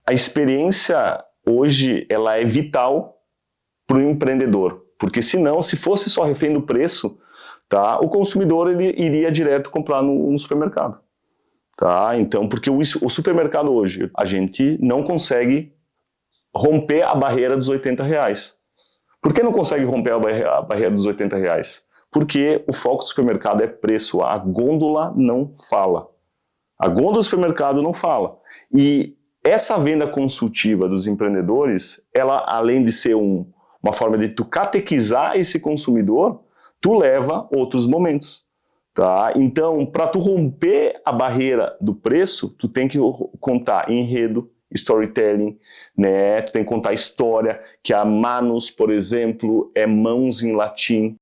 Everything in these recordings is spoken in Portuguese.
A experiência hoje ela é vital para o empreendedor, porque senão, se fosse só refém do preço, tá, o consumidor ele iria direto comprar no supermercado. Tá? Então, porque o supermercado hoje, a gente não consegue romper a barreira dos R$80. Por que não consegue romper a barreira dos R$80? Porque o foco do supermercado é preço, a gôndola não fala. A gôndola do supermercado não fala. E essa venda consultiva dos empreendedores, ela, além de ser uma forma de tu catequizar esse consumidor, tu leva outros momentos. Tá? Então, para tu romper a barreira do preço, tu tem que contar enredo, storytelling, né? Tu tem que contar história, que a manus, por exemplo, é mãos em latim.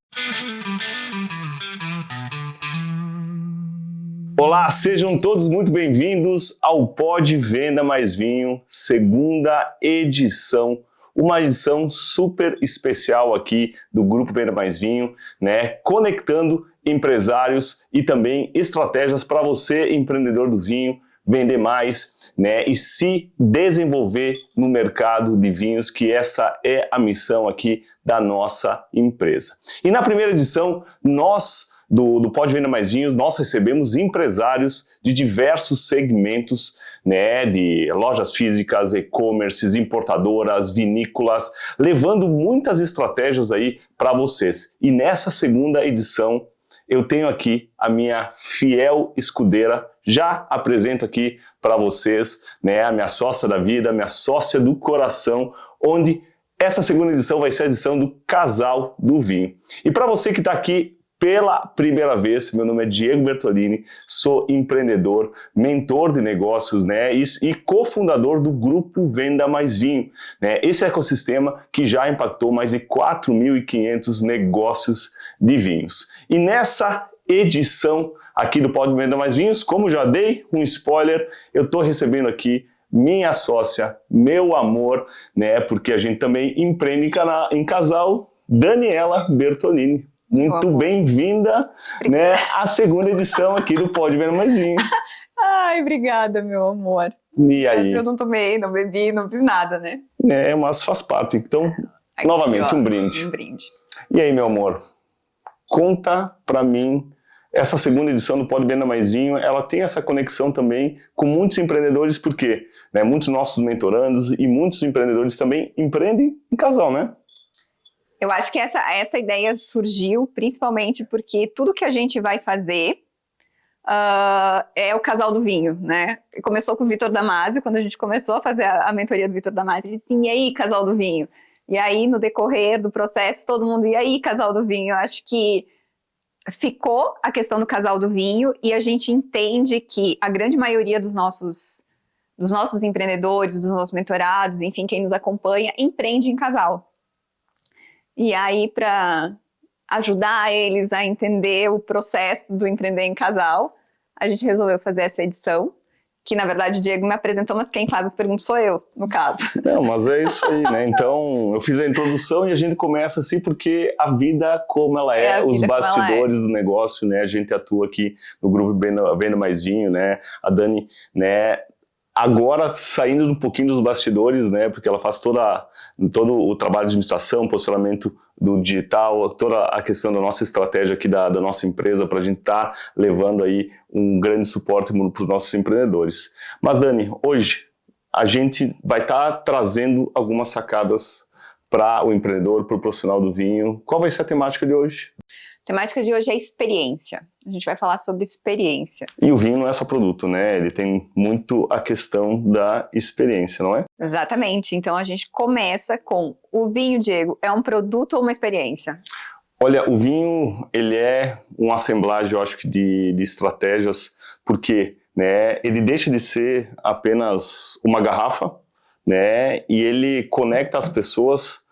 Olá, sejam todos muito bem-vindos ao Pod Venda Mais Vinho, segunda edição. Uma edição super especial aqui do Grupo Venda Mais Vinho, né? Conectando empresários e também estratégias para você, empreendedor do vinho, vender mais, né? E se desenvolver no mercado de vinhos, que essa é a missão aqui da nossa empresa. E na primeira edição, nós do Pod Venda Mais Vinhos, nós recebemos empresários de diversos segmentos, né, de lojas físicas, e-commerces, importadoras, vinícolas, levando muitas estratégias aí para vocês. E nessa segunda edição, eu tenho aqui a minha fiel escudeira, já apresento aqui para vocês, né, a minha sócia da vida, a minha sócia do coração, onde essa segunda edição vai ser a edição do Casal do Vinho. E para você que está aqui pela primeira vez, meu nome é Diego Bertolini, sou empreendedor, mentor de negócios, né, e cofundador do Grupo Venda Mais Vinho, né, esse ecossistema que já impactou mais de 4.500 negócios de vinhos. E nessa edição aqui do Pod Venda Mais Vinhos, como já dei um spoiler, eu estou recebendo aqui minha sócia, meu amor, né, porque a gente também empreende em casal, Daniela Bertolini. Muito bem-vinda, né, à segunda edição aqui do Pod Venda Mais Vinho. Ai, obrigada, meu amor. E aí? Eu não tomei, não bebi, não fiz nada, né? É, mas faz parte. Então, aqui, novamente, ó, um brinde. Um brinde. E aí, meu amor? Conta pra mim, essa segunda edição do Pod Venda Mais Vinho, ela tem essa conexão também com muitos empreendedores, porque, né, muitos nossos mentorandos e muitos empreendedores também empreendem em casal, né? Eu acho que essa ideia surgiu principalmente porque tudo que a gente vai fazer é o casal do vinho, né? Começou com o Vitor Damasio, quando a gente começou a fazer a mentoria do Vitor Damasio, ele disse, e aí, casal do vinho? E aí, no decorrer do processo, todo mundo, e aí, casal do vinho? Eu acho que ficou a questão do casal do vinho e a gente entende que a grande maioria dos nossos empreendedores, dos nossos mentorados, enfim, quem nos acompanha, empreende em casal. E aí, para ajudar eles a entender o processo do empreender em casal, a gente resolveu fazer essa edição, que na verdade o Diego me apresentou, mas quem faz as perguntas sou eu, no caso. Não, mas é isso aí, né? Então, eu fiz a introdução e a gente começa assim, porque a vida como ela é, os bastidores do negócio, né? A gente atua aqui no Grupo Venda Mais Vinho, né? A Dani, né? Agora saindo um pouquinho dos bastidores, né, porque ela faz todo o trabalho de administração, posicionamento do digital, toda a questão da nossa estratégia aqui da nossa empresa para a gente estar levando aí um grande suporte para os nossos empreendedores. Mas Dani, hoje a gente vai estar trazendo algumas sacadas para o empreendedor, para o profissional do vinho. Qual vai ser a temática de hoje? A temática de hoje é experiência. A gente vai falar sobre experiência. E o vinho não é só produto, né? Ele tem muito a questão da experiência, não é? Exatamente. Então a gente começa com o vinho, Diego, é um produto ou uma experiência? Olha, o vinho, ele é uma assemblagem, eu acho que de estratégias, porque, né, ele deixa de ser apenas uma garrafa, né? E ele conecta as pessoas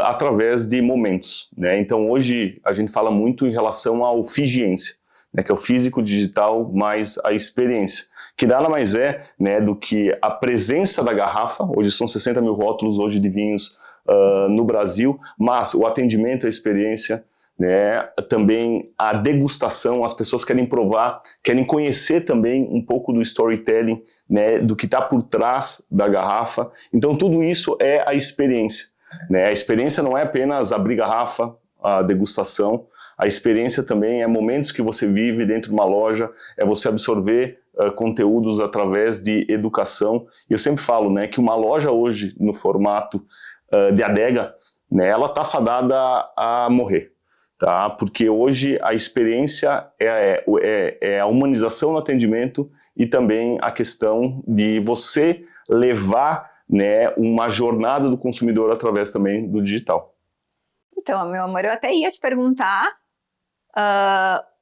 através de momentos, né? Então hoje a gente fala muito em relação ao Figiência, né, que é o físico, digital mais a experiência, que nada mais é, né, do que a presença da garrafa. Hoje são 60 mil rótulos hoje de vinhos no Brasil, mas o atendimento, a experiência, né? Também a degustação, as pessoas querem provar, querem conhecer também um pouco do storytelling, né? Do que está por trás da garrafa. Então tudo isso é a experiência, né? A experiência não é apenas abrir garrafa, a degustação. A experiência também é momentos que você vive dentro de uma loja, é você absorver conteúdos através de educação. Eu sempre falo, né, que uma loja hoje, no formato de adega, né, ela está fadada a morrer, tá? Porque hoje a experiência é a humanização no atendimento e também a questão de você levar, né, uma jornada do consumidor através também do digital. Então, meu amor, eu até ia te perguntar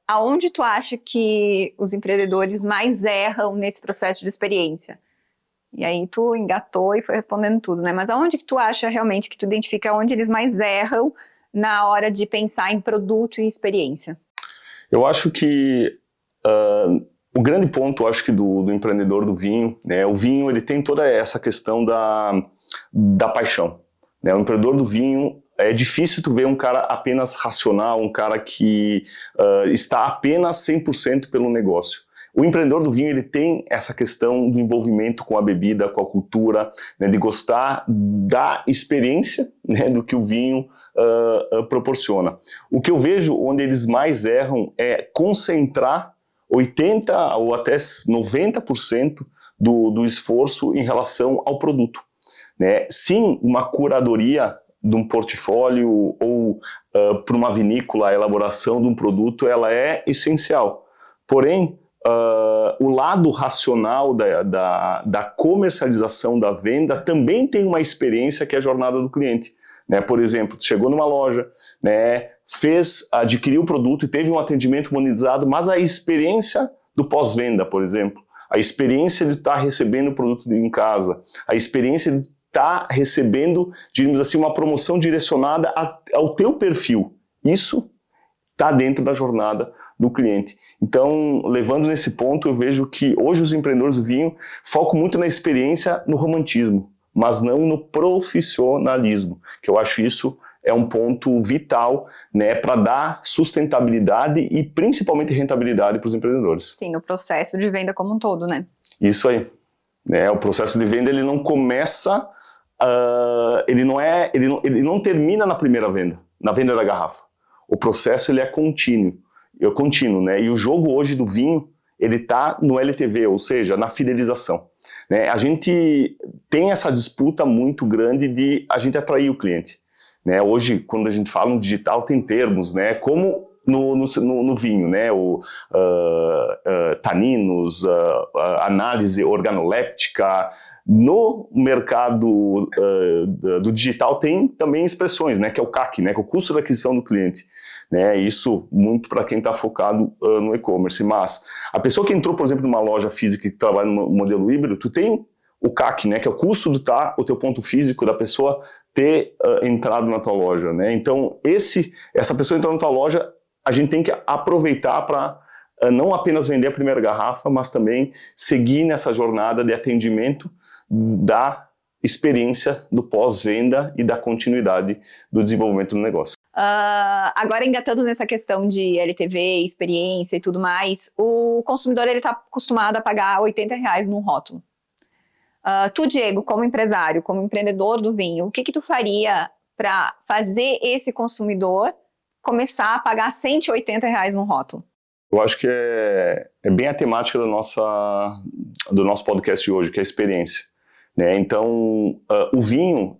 aonde tu acha que os empreendedores mais erram nesse processo de experiência? E aí tu engatou e foi respondendo tudo, né? Mas aonde que tu acha realmente, que tu identifica onde eles mais erram na hora de pensar em produto e experiência? Eu acho que o grande ponto, acho que do empreendedor do vinho, né? O vinho, ele tem toda essa questão da paixão, né? O empreendedor do vinho, é difícil tu ver um cara apenas racional, um cara que está apenas 100% pelo negócio. O empreendedor do vinho, ele tem essa questão do envolvimento com a bebida, com a cultura, né, de gostar da experiência, né, do que o vinho proporciona. O que eu vejo onde eles mais erram é concentrar 80% ou até 90% do esforço em relação ao produto, né? Sim, uma curadoria de um portfólio ou para uma vinícola, a elaboração de um produto, ela é essencial. Porém, o lado racional da comercialização da venda também tem uma experiência que é a jornada do cliente, né? Por exemplo, chegou numa loja, né, adquiriu o produto e teve um atendimento humanizado, mas a experiência do pós-venda, por exemplo, a experiência de estar recebendo o produto em casa, a experiência de estar recebendo, digamos assim, uma promoção direcionada ao teu perfil. Isso está dentro da jornada do cliente. Então, levando nesse ponto, eu vejo que hoje os empreendedores do vinho focam muito na experiência, no romantismo, mas não no profissionalismo, que eu acho isso é um ponto vital, né, para dar sustentabilidade e principalmente rentabilidade para os empreendedores. Sim, no processo de venda como um todo, né? Isso aí. O processo de venda, ele não começa, ele não termina na primeira venda, na venda da garrafa. O processo, ele é contínuo, né? E o jogo hoje do vinho, ele está no LTV, ou seja, na fidelização, né? A gente tem essa disputa muito grande de a gente atrair o cliente, né? Hoje, quando a gente fala no digital, tem termos, né? Como no vinho, né? Taninos, análise organoléptica. No mercado do digital tem também expressões, né? Que é o CAC, né? Que é o custo da aquisição do cliente, né? Isso muito para quem está focado no e-commerce. Mas a pessoa que entrou, por exemplo, numa loja física que trabalha no modelo híbrido, tu tem o CAC, né? Que é o custo do o teu ponto físico da pessoa ter entrado na tua loja, né? Então essa pessoa entrou na tua loja, a gente tem que aproveitar para não apenas vender a primeira garrafa, mas também seguir nessa jornada de atendimento da experiência do pós-venda e da continuidade do desenvolvimento do negócio. Agora, engatando nessa questão de LTV, experiência e tudo mais, o consumidor está acostumado a pagar R$80 num rótulo. Tu, Diego, como empresário, como empreendedor do vinho, o que tu faria para fazer esse consumidor começar a pagar R$180 num rótulo? Eu acho que é bem a temática do nosso podcast de hoje, que é a experiência, né? Então, o vinho,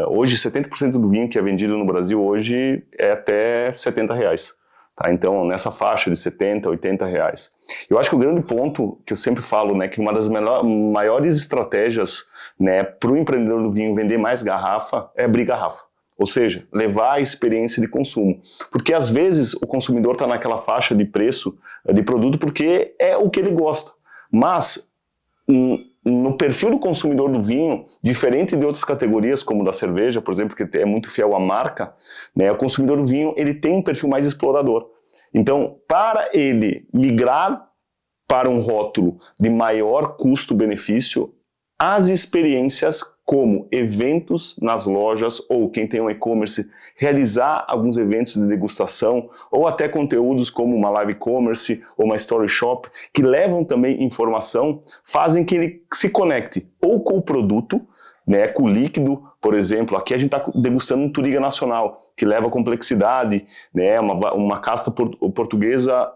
hoje 70% do vinho que é vendido no Brasil hoje é até R$70. Tá? Então, nessa faixa de R$70, R$80. Eu acho que o grande ponto que eu sempre falo, né, que uma das maiores estratégias, né, para o empreendedor do vinho vender mais garrafa é abrir garrafa. Ou seja, levar a experiência de consumo. Porque às vezes o consumidor está naquela faixa de preço de produto porque é o que ele gosta. Mas no perfil do consumidor do vinho, diferente de outras categorias como da cerveja, por exemplo, que é muito fiel à marca, né, o consumidor do vinho ele tem um perfil mais explorador. Então, para ele migrar para um rótulo de maior custo-benefício, as experiências como eventos nas lojas, ou quem tem um e-commerce, realizar alguns eventos de degustação, ou até conteúdos como uma live e-commerce ou uma story shop, que levam também informação, fazem que ele se conecte ou com o produto, né, com o líquido, por exemplo. Aqui a gente está degustando um Turiga Nacional, que leva complexidade, né, uma casta portuguesa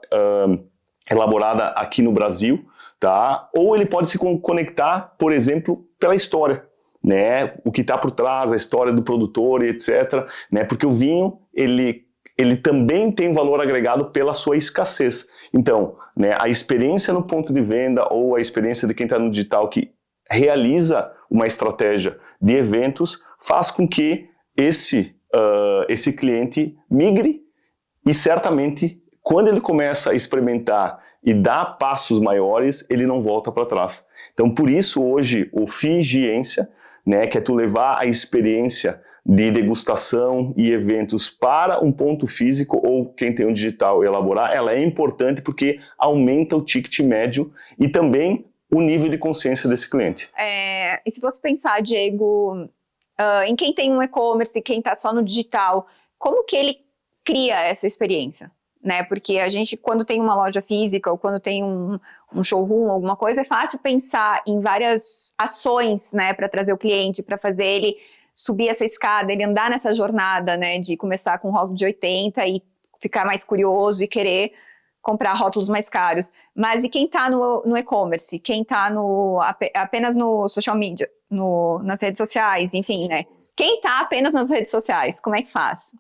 elaborada aqui no Brasil, tá? Ou ele pode se conectar, por exemplo, pela história, né, o que está por trás, a história do produtor e etc, né, porque o vinho, ele também tem valor agregado pela sua escassez. Então, né, a experiência no ponto de venda ou a experiência de quem está no digital que realiza uma estratégia de eventos faz com que esse cliente migre, e certamente quando ele começa a experimentar e dar passos maiores, ele não volta para trás. Então, por isso hoje o Figiência, né, que é tu levar a experiência de degustação e eventos para um ponto físico, ou quem tem um digital elaborar, ela é importante porque aumenta o ticket médio e também o nível de consciência desse cliente. E se você pensar, Diego, em quem tem um e-commerce, quem está só no digital, como que ele cria essa experiência? Né? Porque a gente, quando tem uma loja física ou quando tem um showroom, alguma coisa, é fácil pensar em várias ações, né, para trazer o cliente, para fazer ele subir essa escada, ele andar nessa jornada, né, de começar com um rótulo de 80 e ficar mais curioso e querer comprar rótulos mais caros. Mas e quem está no e-commerce? Quem está apenas no social media, nas redes sociais, enfim, né? Quem está apenas nas redes sociais, como é que faz?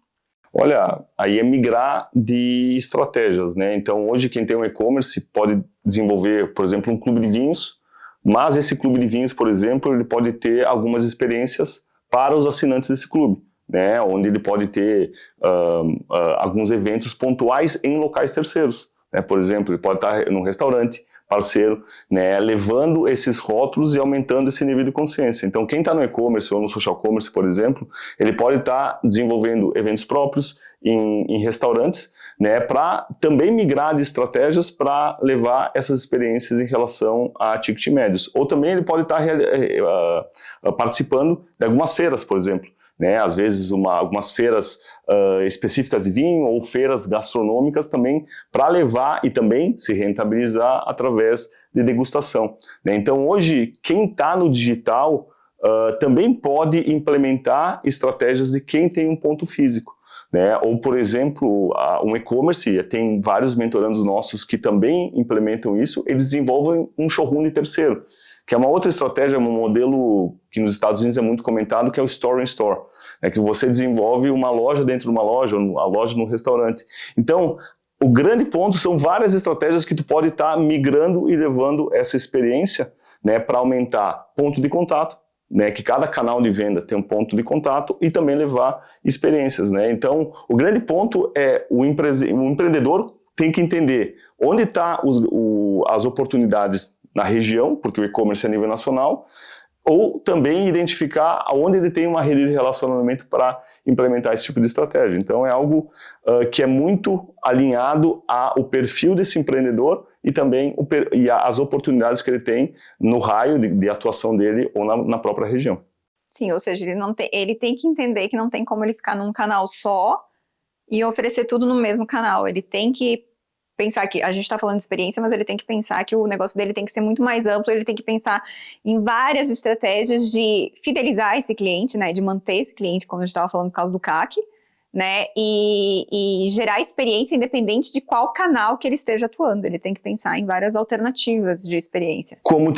Olha, aí é migrar de estratégias, né? Então, hoje quem tem um e-commerce pode desenvolver, por exemplo, um clube de vinhos, mas esse clube de vinhos, por exemplo, ele pode ter algumas experiências para os assinantes desse clube, né? Onde ele pode ter alguns eventos pontuais em locais terceiros, né? Por exemplo, ele pode estar num restaurante parceiro, né, levando esses rótulos e aumentando esse nível de consciência. Então, quem está no e-commerce ou no social commerce, por exemplo, ele pode estar desenvolvendo eventos próprios em restaurantes, né, para também migrar de estratégias para levar essas experiências em relação a ticket médios. Ou também ele pode estar participando de algumas feiras, por exemplo, né, às vezes algumas feiras específicas de vinho ou feiras gastronômicas também, para levar e também se rentabilizar através de degustação, né? Então hoje quem está no digital também pode implementar estratégias de quem tem um ponto físico, né? Ou por exemplo um e-commerce, tem vários mentorandos nossos que também implementam isso, eles desenvolvem um showroom de terceiro, que é uma outra estratégia, um modelo que nos Estados Unidos é muito comentado, que é o Store in Store, é que você desenvolve uma loja dentro de uma loja, ou a loja num restaurante. Então, o grande ponto são várias estratégias que tu pode estar migrando e levando essa experiência, né, para aumentar ponto de contato, né, que cada canal de venda tem um ponto de contato, e também levar experiências, né? Então, o grande ponto é o empreendedor tem que entender onde estão as oportunidades na região, porque o e-commerce é a nível nacional, ou também identificar aonde ele tem uma rede de relacionamento para implementar esse tipo de estratégia. Então é algo que é muito alinhado ao perfil desse empreendedor e também as oportunidades que ele tem no raio de atuação dele ou na própria região. Sim, ou seja, ele tem que entender que não tem como ele ficar num canal só e oferecer tudo no mesmo canal. Ele tem que pensar que a gente está falando de experiência, mas ele tem que pensar que o negócio dele tem que ser muito mais amplo, ele tem que pensar em várias estratégias de fidelizar esse cliente, né, de manter esse cliente, como a gente estava falando por causa do CAC, né, e gerar experiência independente de qual canal que ele esteja atuando. Ele tem que pensar em várias alternativas de experiência. Como o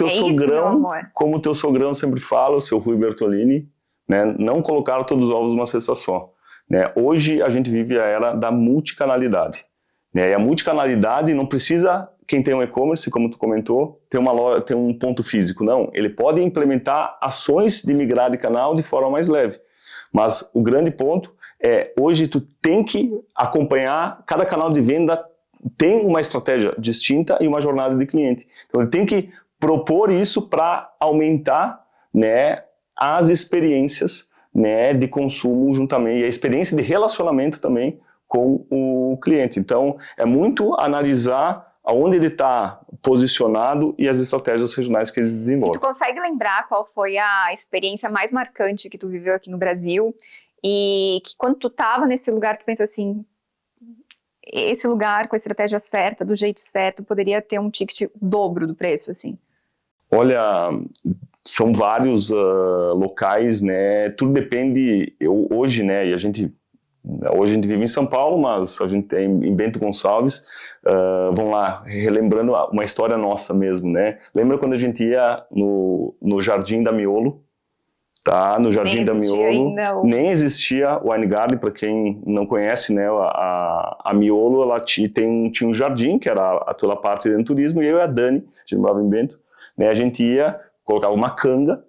teu sogrão sempre fala, o seu Rui Bertolini, né, não colocar todos os ovos numa cesta só, né? Hoje a gente vive a era da multicanalidade. E a multicanalidade não precisa, quem tem um e-commerce, como tu comentou, ter um ponto físico. Não, ele pode implementar ações de migrar de canal de forma mais leve. Mas o grande ponto é, hoje tu tem que acompanhar, cada canal de venda tem uma estratégia distinta e uma jornada de cliente. Então ele tem que propor isso para aumentar, né, as experiências, né, de consumo juntamente, e a experiência de relacionamento também com o cliente. Então, é muito analisar aonde ele está posicionado e as estratégias regionais que eles E desenvolvem. tu consegue lembrar qual foi a experiência mais marcante que tu viveu aqui no Brasil e que quando tu estava nesse lugar tu pensou assim, esse lugar com a estratégia certa, do jeito certo, poderia ter um ticket dobro do preço, assim? Olha, são vários locais, né? Tudo depende. Hoje, né? E hoje a gente vive em São Paulo, mas a gente tem em Bento Gonçalves. Vamos lá, relembrando uma história nossa mesmo, né? Lembra quando a gente ia no Jardim da Miolo? Tá, no Jardim da Miolo, nem existia o Wine Garden, para quem não conhece, né, a Miolo, ela tinha um jardim, que era toda a parte do turismo, e eu e a Dani, a gente morava em Bento, né, a gente ia, colocava uma canga,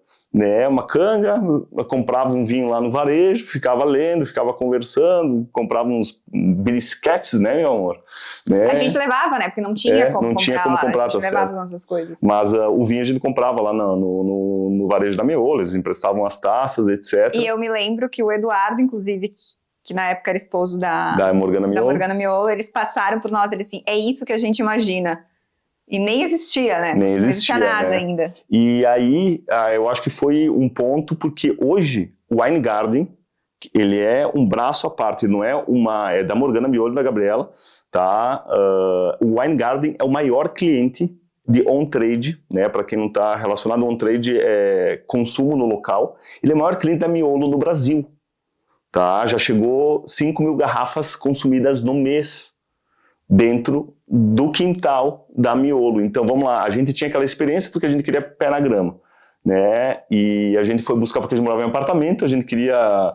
comprava um vinho lá no varejo, ficava lendo, ficava conversando, comprava uns bilisquetes, né, meu amor? Né? A gente levava, né, porque não tinha como comprar, a gente levava as nossas coisas. Mas o vinho a gente comprava lá no varejo da Miolo, eles emprestavam as taças, etc. E eu me lembro que o Eduardo, inclusive, que na época era esposo da Morgana Miolo, eles passaram por nós, eles assim, é isso que a gente imagina. E nem existia, né? Nem existia nada, né? ainda. E aí, eu acho que foi um ponto, porque hoje o Wine Garden, ele é um braço à parte, não é é da Morgana Miolo e da Gabriela, tá? O Wine Garden é o maior cliente de on-trade, né? Para quem não está relacionado, on-trade é consumo no local. Ele é o maior cliente da Miolo no Brasil, tá? Já chegou 5.000 garrafas consumidas no mês, dentro do quintal da Miolo. Então, vamos lá, a gente tinha aquela experiência porque a gente queria pé na grama, né? E a gente foi buscar porque a gente morava em apartamento, a gente queria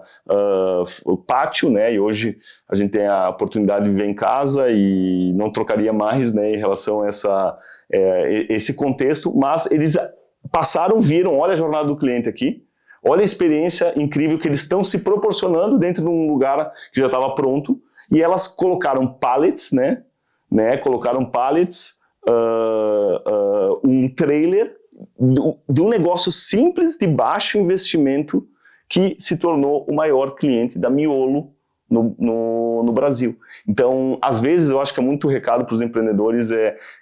o pátio, né? E hoje a gente tem a oportunidade de viver em casa e não trocaria mais, né, em relação a esse contexto, mas eles viram, olha a jornada do cliente aqui, olha a experiência incrível que eles estão se proporcionando dentro de um lugar que já estava pronto. E elas colocaram pallets, né? Colocaram pallets, um trailer de um negócio simples de baixo investimento que se tornou o maior cliente da Miolo no Brasil. Então, às vezes, eu acho que é muito recado para os empreendedores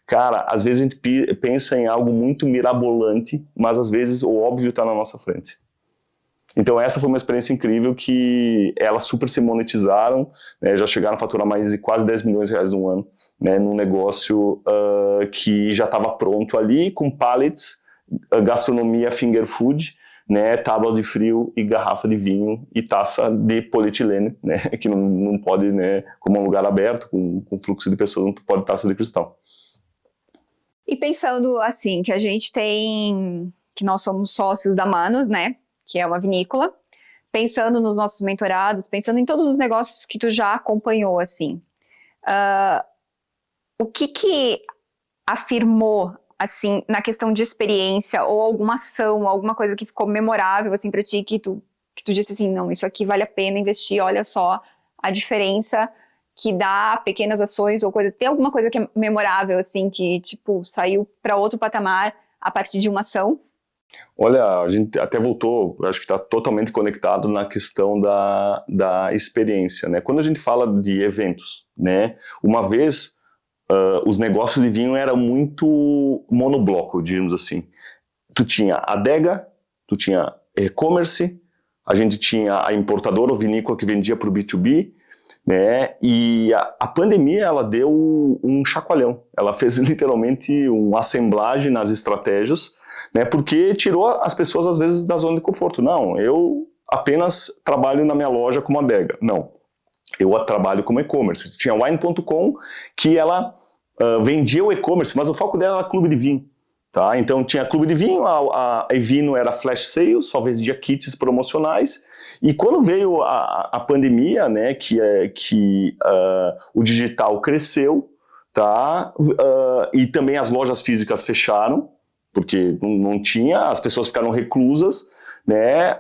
cara, às vezes a gente pensa em algo muito mirabolante, mas às vezes o óbvio está na nossa frente. Então essa foi uma experiência incrível que elas super se monetizaram, né, já chegaram a faturar mais de quase 10 milhões de reais no ano, né, num negócio que já estava pronto ali, com pallets, gastronomia finger food, né, tábuas de frio e garrafa de vinho e taça de polietilene, né, que não pode, né, como é um lugar aberto, com fluxo de pessoas, não pode taça de cristal. E pensando assim, que nós somos sócios da Manus, né, que é uma vinícola, pensando nos nossos mentorados, pensando em todos os negócios que tu já acompanhou, assim, o que afirmou, assim, na questão de experiência, ou alguma ação, alguma coisa que ficou memorável, assim, pra ti, que tu disse assim, não, isso aqui vale a pena investir, olha só a diferença que dá pequenas ações ou coisas, tem alguma coisa que é memorável, assim, que, tipo, saiu para outro patamar a partir de uma ação? Olha, a gente até voltou, acho que está totalmente conectado na questão da experiência, né? Quando a gente fala de eventos, né? Uma vez, os negócios de vinho eram muito monobloco, digamos assim. Tu tinha a adega, tu tinha e-commerce, a gente tinha a importadora ou vinícola que vendia para o B2B, né? E a pandemia, ela deu um chacoalhão. Ela fez literalmente uma assemblagem nas estratégias, né, porque tirou as pessoas, às vezes, da zona de conforto. Não, eu apenas trabalho na minha loja como adega. Não, eu trabalho como e-commerce. Tinha Wine.com, que ela vendia o e-commerce, mas o foco dela era clube de vinho. Tá? Então tinha clube de vinho, a Evino era flash sales, só vendia kits promocionais. E quando veio a pandemia, né, que o digital cresceu, tá? E também as lojas físicas fecharam, porque não tinha, as pessoas ficaram reclusas, né?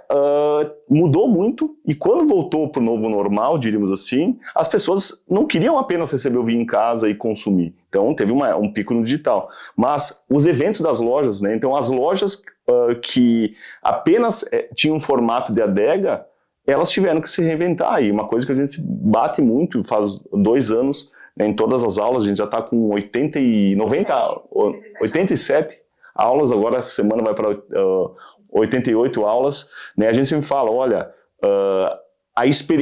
Mudou muito, e quando voltou para o novo normal, diríamos assim, as pessoas não queriam apenas receber o vinho em casa e consumir. Então teve um pico no digital. Mas os eventos das lojas, né? Então as lojas que apenas tinham um formato de adega, elas tiveram que se reinventar. E uma coisa que a gente bate muito, faz 2 anos, né, em todas as aulas, a gente já está com 87 aulas, agora essa semana vai para 88 aulas, né, a gente sempre fala, olha,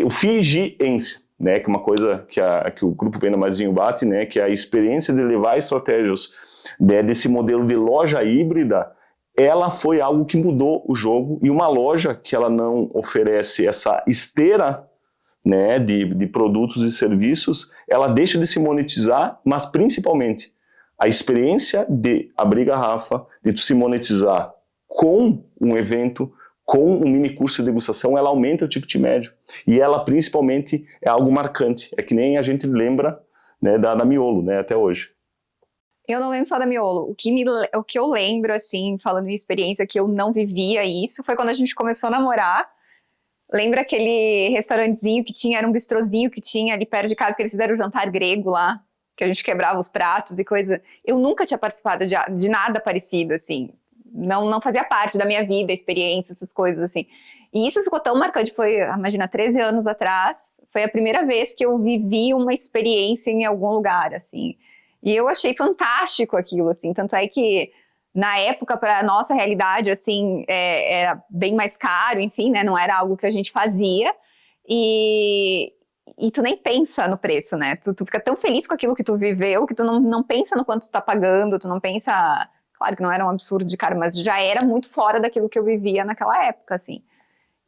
o FIGIência, né, que é uma coisa que o Grupo Venda Mais Vinho bate, né, que é a experiência de levar estratégias, né, desse modelo de loja híbrida, ela foi algo que mudou o jogo, e uma loja que ela não oferece essa esteira, né, de produtos e serviços, ela deixa de se monetizar, mas principalmente a experiência de abrir garrafa, de se monetizar com um evento, com um mini curso de degustação, ela aumenta o ticket médio. E ela principalmente é algo marcante, é que nem a gente lembra, né, da Miolo, né, até hoje. Eu não lembro só da Miolo. O que eu lembro, assim, falando em experiência, que eu não vivia isso, foi quando a gente começou a namorar. Lembra aquele restaurantezinho que tinha, era um bistrozinho que tinha ali perto de casa, que eles fizeram o jantar grego lá, que a gente quebrava os pratos e coisa. Eu nunca tinha participado de nada parecido, assim. Não fazia parte da minha vida, experiência, essas coisas, assim. E isso ficou tão marcante, foi, imagina, 13 anos atrás, foi a primeira vez que eu vivi uma experiência em algum lugar, assim. E eu achei fantástico aquilo, assim, tanto é que na época, para a nossa realidade, assim, era bem mais caro, enfim, né, não era algo que a gente fazia, e tu nem pensa no preço, né, tu fica tão feliz com aquilo que tu viveu, que tu não pensa no quanto tu tá pagando, tu não pensa, claro que não era um absurdo de caro, mas já era muito fora daquilo que eu vivia naquela época, assim.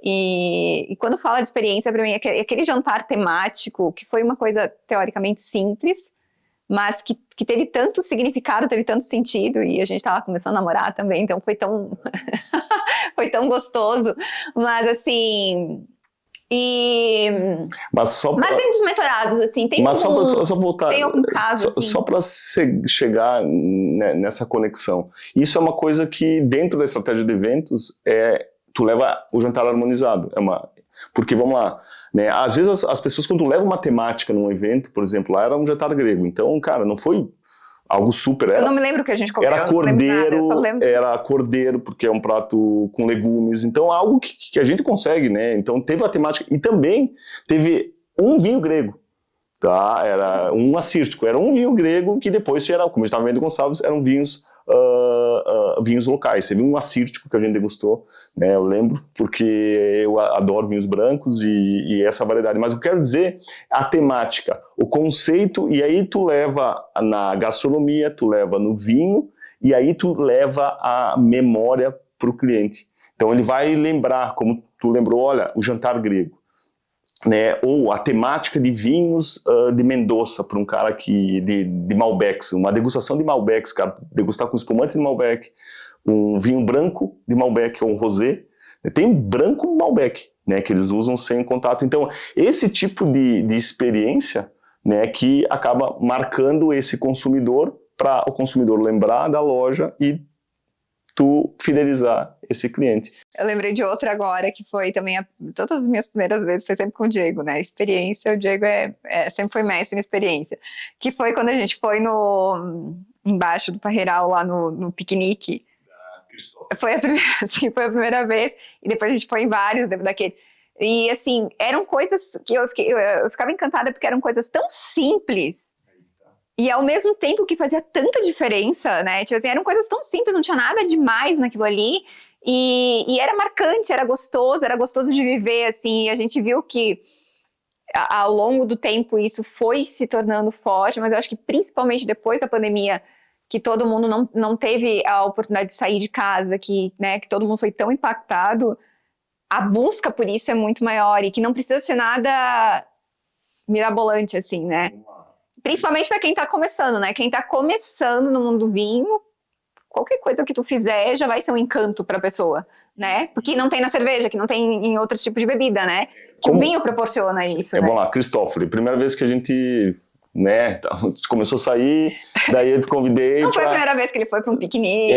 E quando fala de experiência, para mim, aquele jantar temático, que foi uma coisa teoricamente simples, mas que teve tanto significado, teve tanto sentido, e a gente estava começando a namorar também, então foi tão foi tão gostoso, mas assim, mas tem desmetorados, assim, tem só voltar, tem algum caso, assim? Só para chegar nessa conexão, isso é uma coisa que dentro da estratégia de eventos, tu leva o jantar harmonizado, porque vamos lá, né? Às vezes as pessoas, quando levam uma temática num evento, por exemplo, lá era um jantar grego, então, cara, não foi algo super... Eu não me lembro o que a gente comeu, era cordeiro, porque é um prato com legumes, então é algo que a gente consegue, né? Então teve a temática, e também teve um vinho grego, tá? Era um assírtico, era um vinho grego que depois era, como a gente estava vendo com Gonçalves, eram vinhos locais. Teve um assírtico que a gente degustou, né, eu lembro, porque eu adoro vinhos brancos e essa variedade, mas eu quero dizer a temática, o conceito, e aí tu leva na gastronomia, tu leva no vinho, e aí tu leva a memória para o cliente. Então ele vai lembrar, como tu lembrou, olha, o jantar grego, né, ou a temática de vinhos de Mendoza para um cara de Malbecs, uma degustação de Malbecs, cara, degustar com espumante de Malbec, um vinho branco de Malbec ou um rosé, tem branco Malbec, né, que eles usam sem contato. Então esse tipo de experiência, né, que acaba marcando esse consumidor, para o consumidor lembrar da loja e tu fidelizar esse cliente. Eu lembrei de outra agora, que foi também, todas as minhas primeiras vezes foi sempre com o Diego, né, experiência, o Diego sempre foi mestre em experiência, que foi quando a gente foi embaixo do Parreiral, lá no piquenique, foi a primeira vez, e depois a gente foi em vários daqueles, e assim, eram coisas que eu ficava encantada, porque eram coisas tão simples, e ao mesmo tempo que fazia tanta diferença, né? Tipo assim, eram coisas tão simples, não tinha nada demais naquilo ali. E era marcante, era gostoso de viver, assim. E a gente viu que ao longo do tempo isso foi se tornando forte, mas eu acho que principalmente depois da pandemia, que todo mundo não teve a oportunidade de sair de casa, que todo mundo foi tão impactado, a busca por isso é muito maior e que não precisa ser nada mirabolante, assim, né? Principalmente para quem tá começando, né? Quem tá começando no mundo do vinho, qualquer coisa que tu fizer já vai ser um encanto pra pessoa, né? Porque não tem na cerveja, que não tem em outros tipos de bebida, né? Que o vinho proporciona isso, né? Vamos lá, Cristófoli, primeira vez que a gente, né, começou a sair, daí eu te convidei... Não foi a primeira vez que ele foi para um piquenique.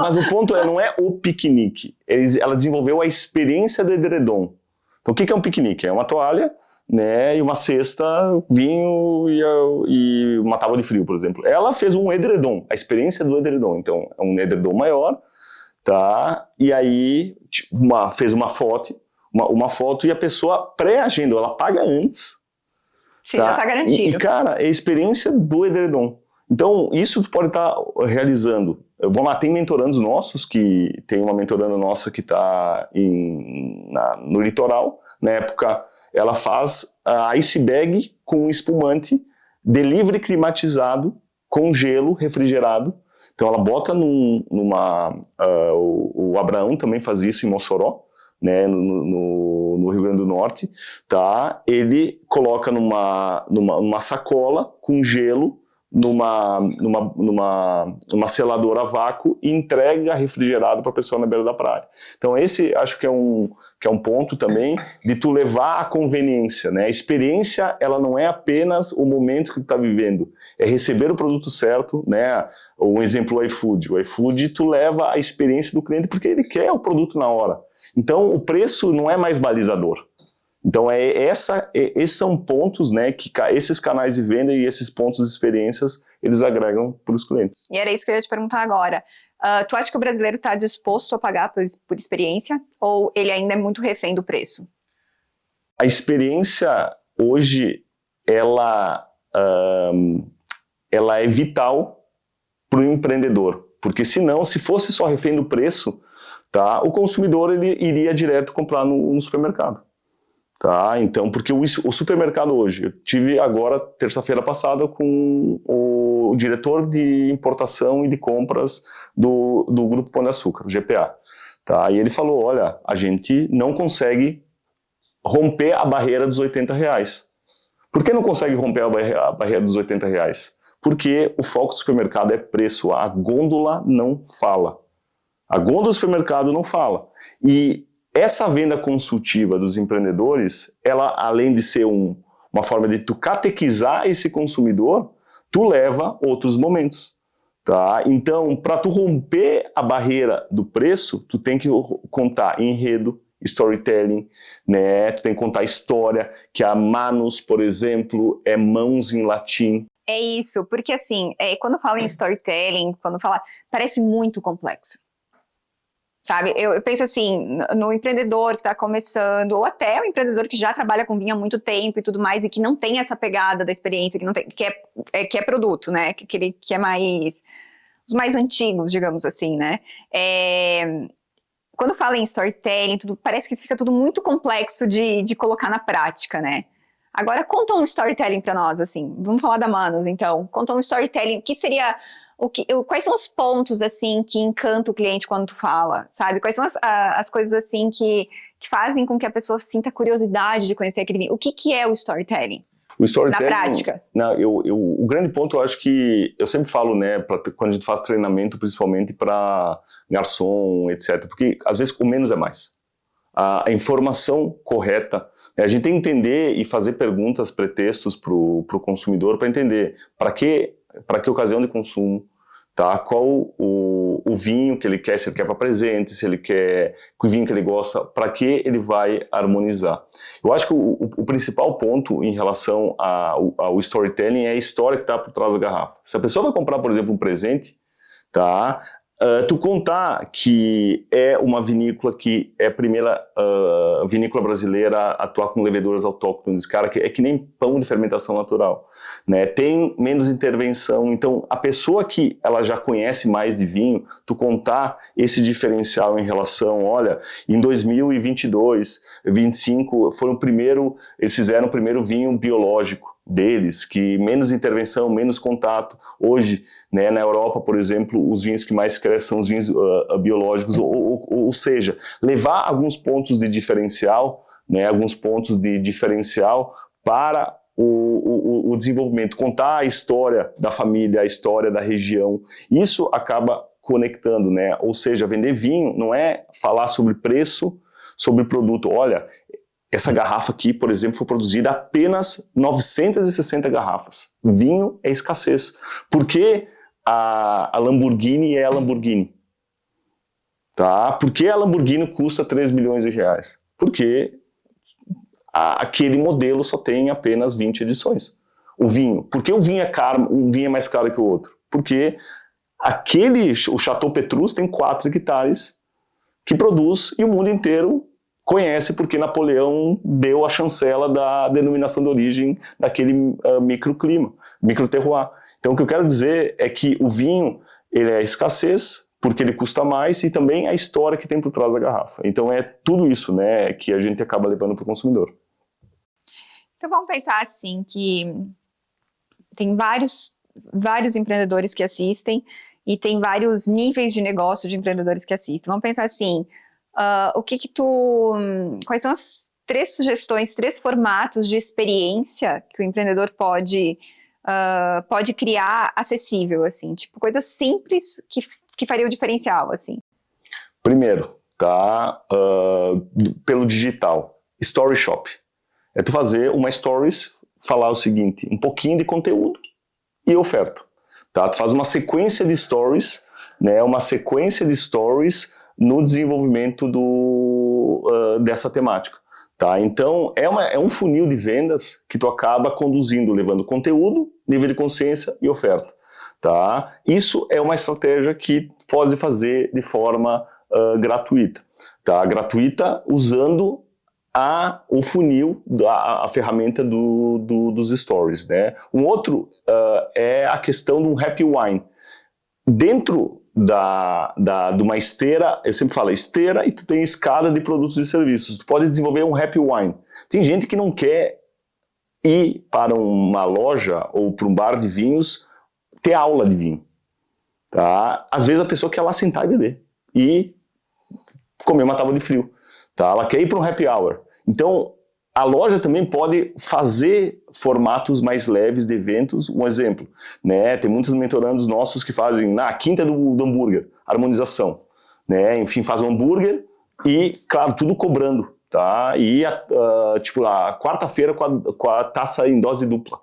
Mas o ponto não é o piquenique. Ela desenvolveu a experiência do edredom. Então o que é um piquenique? É uma toalha, né, e uma cesta, vinho e uma tábua de frio, por exemplo. Ela fez um edredom, a experiência do edredom. Então, é um edredom maior, tá? E aí fez uma foto e a pessoa pré-agendou, ela paga antes, Sim, já tá garantido. E, cara, é a experiência do edredom. Então, isso tu pode estar realizando. Vamos lá, tem mentorandos nossos, tem uma mentoranda nossa que está no litoral. Na época, ela faz a ice bag com espumante, delivery climatizado, com gelo refrigerado. Então, ela bota o Abraão também faz isso em Mossoró, né, no Rio Grande do Norte. Tá? Ele coloca numa sacola com gelo, numa seladora a vácuo e entrega refrigerado para a pessoa na beira da praia. Então esse acho que é um ponto também de tu levar a conveniência, né? A experiência, ela não é apenas o momento que tu está vivendo, é receber o produto certo, né? Um exemplo, o iFood. O iFood, tu leva a experiência do cliente porque ele quer o produto na hora. Então o preço não é mais balizador. Então, esses são pontos, né, que esses canais de venda e esses pontos de experiências, eles agregam para os clientes. E era isso que eu ia te perguntar agora. Tu acha que o brasileiro está disposto a pagar por experiência ou ele ainda é muito refém do preço? A experiência, hoje, ela é vital para o empreendedor. Porque, senão, se fosse só refém do preço, tá, o consumidor ele iria direto comprar no supermercado. Tá, então, porque o supermercado hoje, eu tive agora, terça-feira passada, com o diretor de importação e de compras do Grupo Pão de Açúcar, o GPA. Tá, e ele falou, olha, a gente não consegue romper a barreira dos R$80. Por que não consegue romper a barreira dos R$80? Porque o foco do supermercado é preço, a gôndola não fala. A gôndola do supermercado não fala. E essa venda consultiva dos empreendedores, ela, além de ser uma forma de tu catequizar esse consumidor, tu leva outros momentos. Tá? Então, para tu romper a barreira do preço, tu tem que contar enredo, storytelling, né? Tu tem que contar história, que a Manus, por exemplo, é mãos em latim. É isso, porque assim, quando fala em storytelling, parece muito complexo. Sabe, eu penso assim, no empreendedor que está começando, ou até o empreendedor que já trabalha com vinho há muito tempo e tudo mais, e que não tem essa pegada da experiência, que não tem, que é produto, né, que é mais, os mais antigos, digamos assim, né, quando fala em storytelling, parece que fica tudo muito complexo de colocar na prática, né. Agora, conta um storytelling para nós, assim, vamos falar da Manus, então, conta um storytelling, o que seria... Quais são os pontos, assim, que encantam o cliente quando tu fala, sabe? Quais são as coisas, assim, que fazem com que a pessoa sinta curiosidade de conhecer aquele vinho? O que é o storytelling? O storytelling, na prática? O grande ponto, eu acho que, eu sempre falo, né, quando a gente faz treinamento, principalmente para garçom, etc., porque às vezes o menos é mais. A informação correta, a gente tem que entender e fazer perguntas, pretextos para o consumidor para entender para que ocasião de consumo, tá? Qual o vinho que ele quer, se ele quer para presente, se ele quer o vinho que ele gosta, para que ele vai harmonizar. Eu acho que o principal ponto em relação ao storytelling é a história que está por trás da garrafa. Se a pessoa vai comprar, por exemplo, um presente, tá? Tu contar que é uma vinícola que é a primeira vinícola brasileira a atuar com leveduras autóctones, cara, que é que nem pão de fermentação natural, né? Tem menos intervenção, então a pessoa que ela já conhece mais de vinho, tu contar esse diferencial em relação, olha, em 2022, 25, eles fizeram o primeiro vinho biológico deles, que menos intervenção, menos contato. Hoje, né, na Europa, por exemplo, os vinhos que mais crescem são os vinhos biológicos, ou seja, levar alguns pontos de diferencial, né, para o desenvolvimento, contar a história da família, a história da região. Isso acaba conectando, né? Ou seja, vender vinho não é falar sobre preço, sobre produto. Olha, essa garrafa aqui, por exemplo, foi produzida apenas 960 garrafas. Vinho é escassez. Por que a Lamborghini é a Lamborghini? Tá? Por que a Lamborghini custa 3 milhões de reais? Porque aquele modelo só tem apenas 20 edições. O vinho. Por que o vinho é caro, um vinho é mais caro que o outro? Porque o Chateau Petrus tem 4 hectares que produz e o mundo inteiro conhece porque Napoleão deu a chancela da denominação de origem daquele microclima, microterroir. Então o que eu quero dizer é que o vinho, ele é escassez, porque ele custa mais, e também a história que tem por trás da garrafa. Então é tudo isso, né, que a gente acaba levando para o consumidor. Então vamos pensar assim, que tem vários empreendedores que assistem, e tem vários níveis de negócio de empreendedores que assistem. Vamos pensar assim, quais são as 3 sugestões, 3 formatos de experiência que o empreendedor pode criar acessível, assim, tipo, coisas simples que faria o diferencial, assim? Primeiro, tá, pelo digital, Story Shop. É tu fazer uma stories, falar o seguinte, um pouquinho de conteúdo e oferta. Tá? Tu faz uma sequência de stories, né, no desenvolvimento dessa temática. Tá? Então, é um funil de vendas que tu acaba conduzindo, levando conteúdo, nível de consciência e oferta. Tá? Isso é uma estratégia que pode fazer de forma gratuita. Tá? Gratuita usando o funil, a ferramenta dos stories. Né? Um outro é a questão do happy wine. Dentro de uma esteira, eu sempre falo esteira, e tu tem escala de produtos e serviços. Tu pode desenvolver um happy wine. Tem gente que não quer ir para uma loja ou para um bar de vinhos ter aula de vinho. Tá? Às vezes a pessoa quer lá sentar e beber e comer uma tábua de frio. Tá? Ela quer ir para um happy hour. Então, a loja também pode fazer formatos mais leves de eventos. Um exemplo, né? Tem muitos mentorandos nossos que fazem na quinta do hambúrguer, harmonização. Né? Enfim, faz um hambúrguer e, claro, tudo cobrando. Tá? E tipo, a quarta-feira com a taça em dose dupla.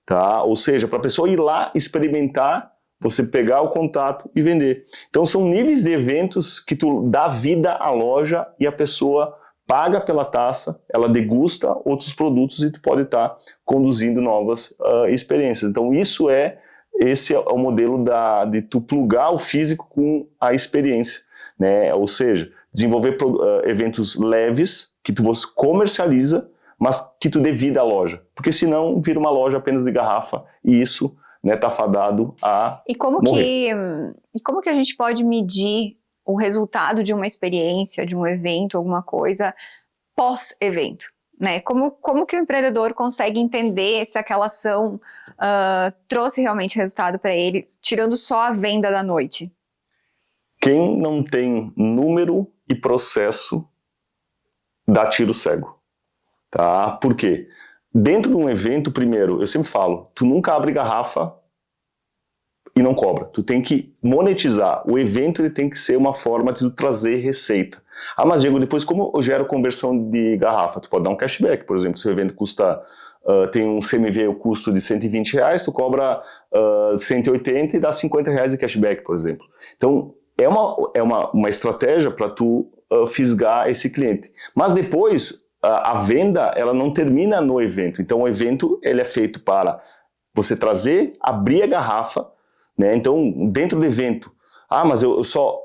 Tá? Ou seja, para a pessoa ir lá experimentar, você pegar o contato e vender. Então são níveis de eventos que tu dá vida à loja e a pessoa paga pela taça, ela degusta outros produtos e tu pode estar conduzindo novas experiências. Então esse é o modelo de tu plugar o físico com a experiência. Né? Ou seja, desenvolver eventos leves que tu comercializa, mas que tu dê vida à loja. Porque senão vira uma loja apenas de garrafa e isso, né, tá fadado a morrer. E como que a gente pode medir o resultado de uma experiência, de um evento, alguma coisa, pós-evento? Né? Como que o empreendedor consegue entender se aquela ação trouxe realmente resultado para ele, tirando só a venda da noite? Quem não tem número e processo dá tiro cego. Tá? Por quê? Dentro de um evento, primeiro, eu sempre falo, tu nunca abre garrafa e não cobra. Tu tem que monetizar. O evento ele tem que ser uma forma de tu trazer receita. Ah, mas Diego, depois como eu gero conversão de garrafa? Tu pode dar um cashback, por exemplo, se o evento custa, tem um CMV, o custo de R$120, tu cobra 180 e dá R$50 de cashback, por exemplo. Então, é uma estratégia para tu fisgar esse cliente. Mas depois, a venda, ela não termina no evento. Então, o evento, ele é feito para você trazer, abrir a garrafa, né? Então, dentro do evento, mas eu só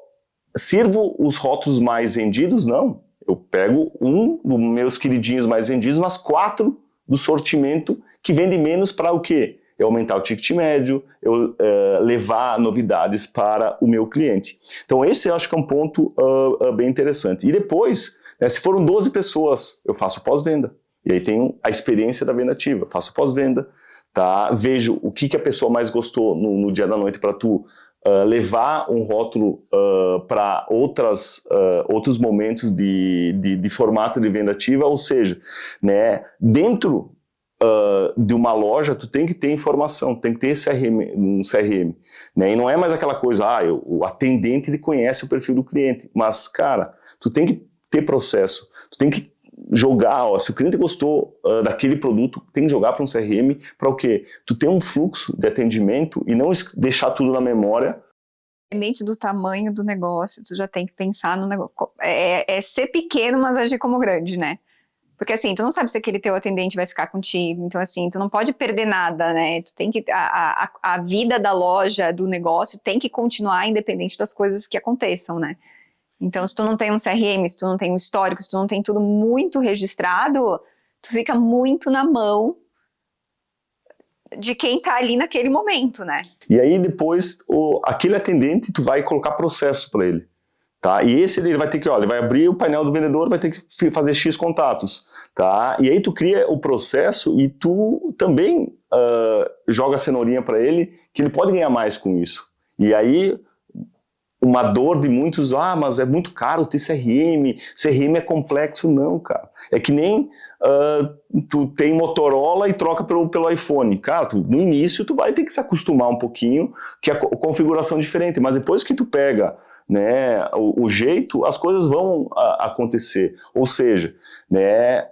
sirvo os rótulos mais vendidos? Não. Eu pego um dos meus queridinhos mais vendidos, mas 4 do sortimento que vende menos para o quê? Eu aumentar o ticket médio, eu levar novidades para o meu cliente. Então, esse eu acho que é um ponto bem interessante. E depois, né, se foram 12 pessoas, eu faço pós-venda. E aí tem a experiência da venda ativa. Faço pós-venda, tá? Vejo o que a pessoa mais gostou no dia da noite para tu levar um rótulo para outros momentos de formato de venda ativa. Ou seja, né, dentro de uma loja, tu tem que ter informação, tem que ter um CRM. Né? E não é mais aquela coisa, o atendente ele conhece o perfil do cliente. Mas, cara, tu tem que ter processo, tu tem que jogar, se o cliente gostou daquele produto, tem que jogar para um CRM para o quê? Tu ter um fluxo de atendimento e não deixar tudo na memória. Independente do tamanho do negócio, tu já tem que pensar no negócio. É ser pequeno, mas agir como grande, né? Porque assim, tu não sabe se aquele teu atendente vai ficar contigo, então assim, tu não pode perder nada, né? Tu tem que, a vida da loja, do negócio, tem que continuar independente das coisas que aconteçam, né? Então, se tu não tem um CRM, se tu não tem um histórico, se tu não tem tudo muito registrado, tu fica muito na mão de quem tá ali naquele momento, né? E aí depois, aquele atendente, tu vai colocar processo para ele. Tá? E esse ele vai ter que, ele vai abrir o painel do vendedor, vai ter que fazer X contatos, tá? E aí tu cria o processo e tu também joga a cenourinha para ele, que ele pode ganhar mais com isso. E aí, uma dor de muitos, mas é muito caro ter CRM é complexo. Não, cara. É que nem tu tem Motorola e troca pelo iPhone. Cara, no início tu vai ter que se acostumar um pouquinho, que a configuração é diferente, mas depois que tu pega, né, o jeito, as coisas vão acontecer. Ou seja, né,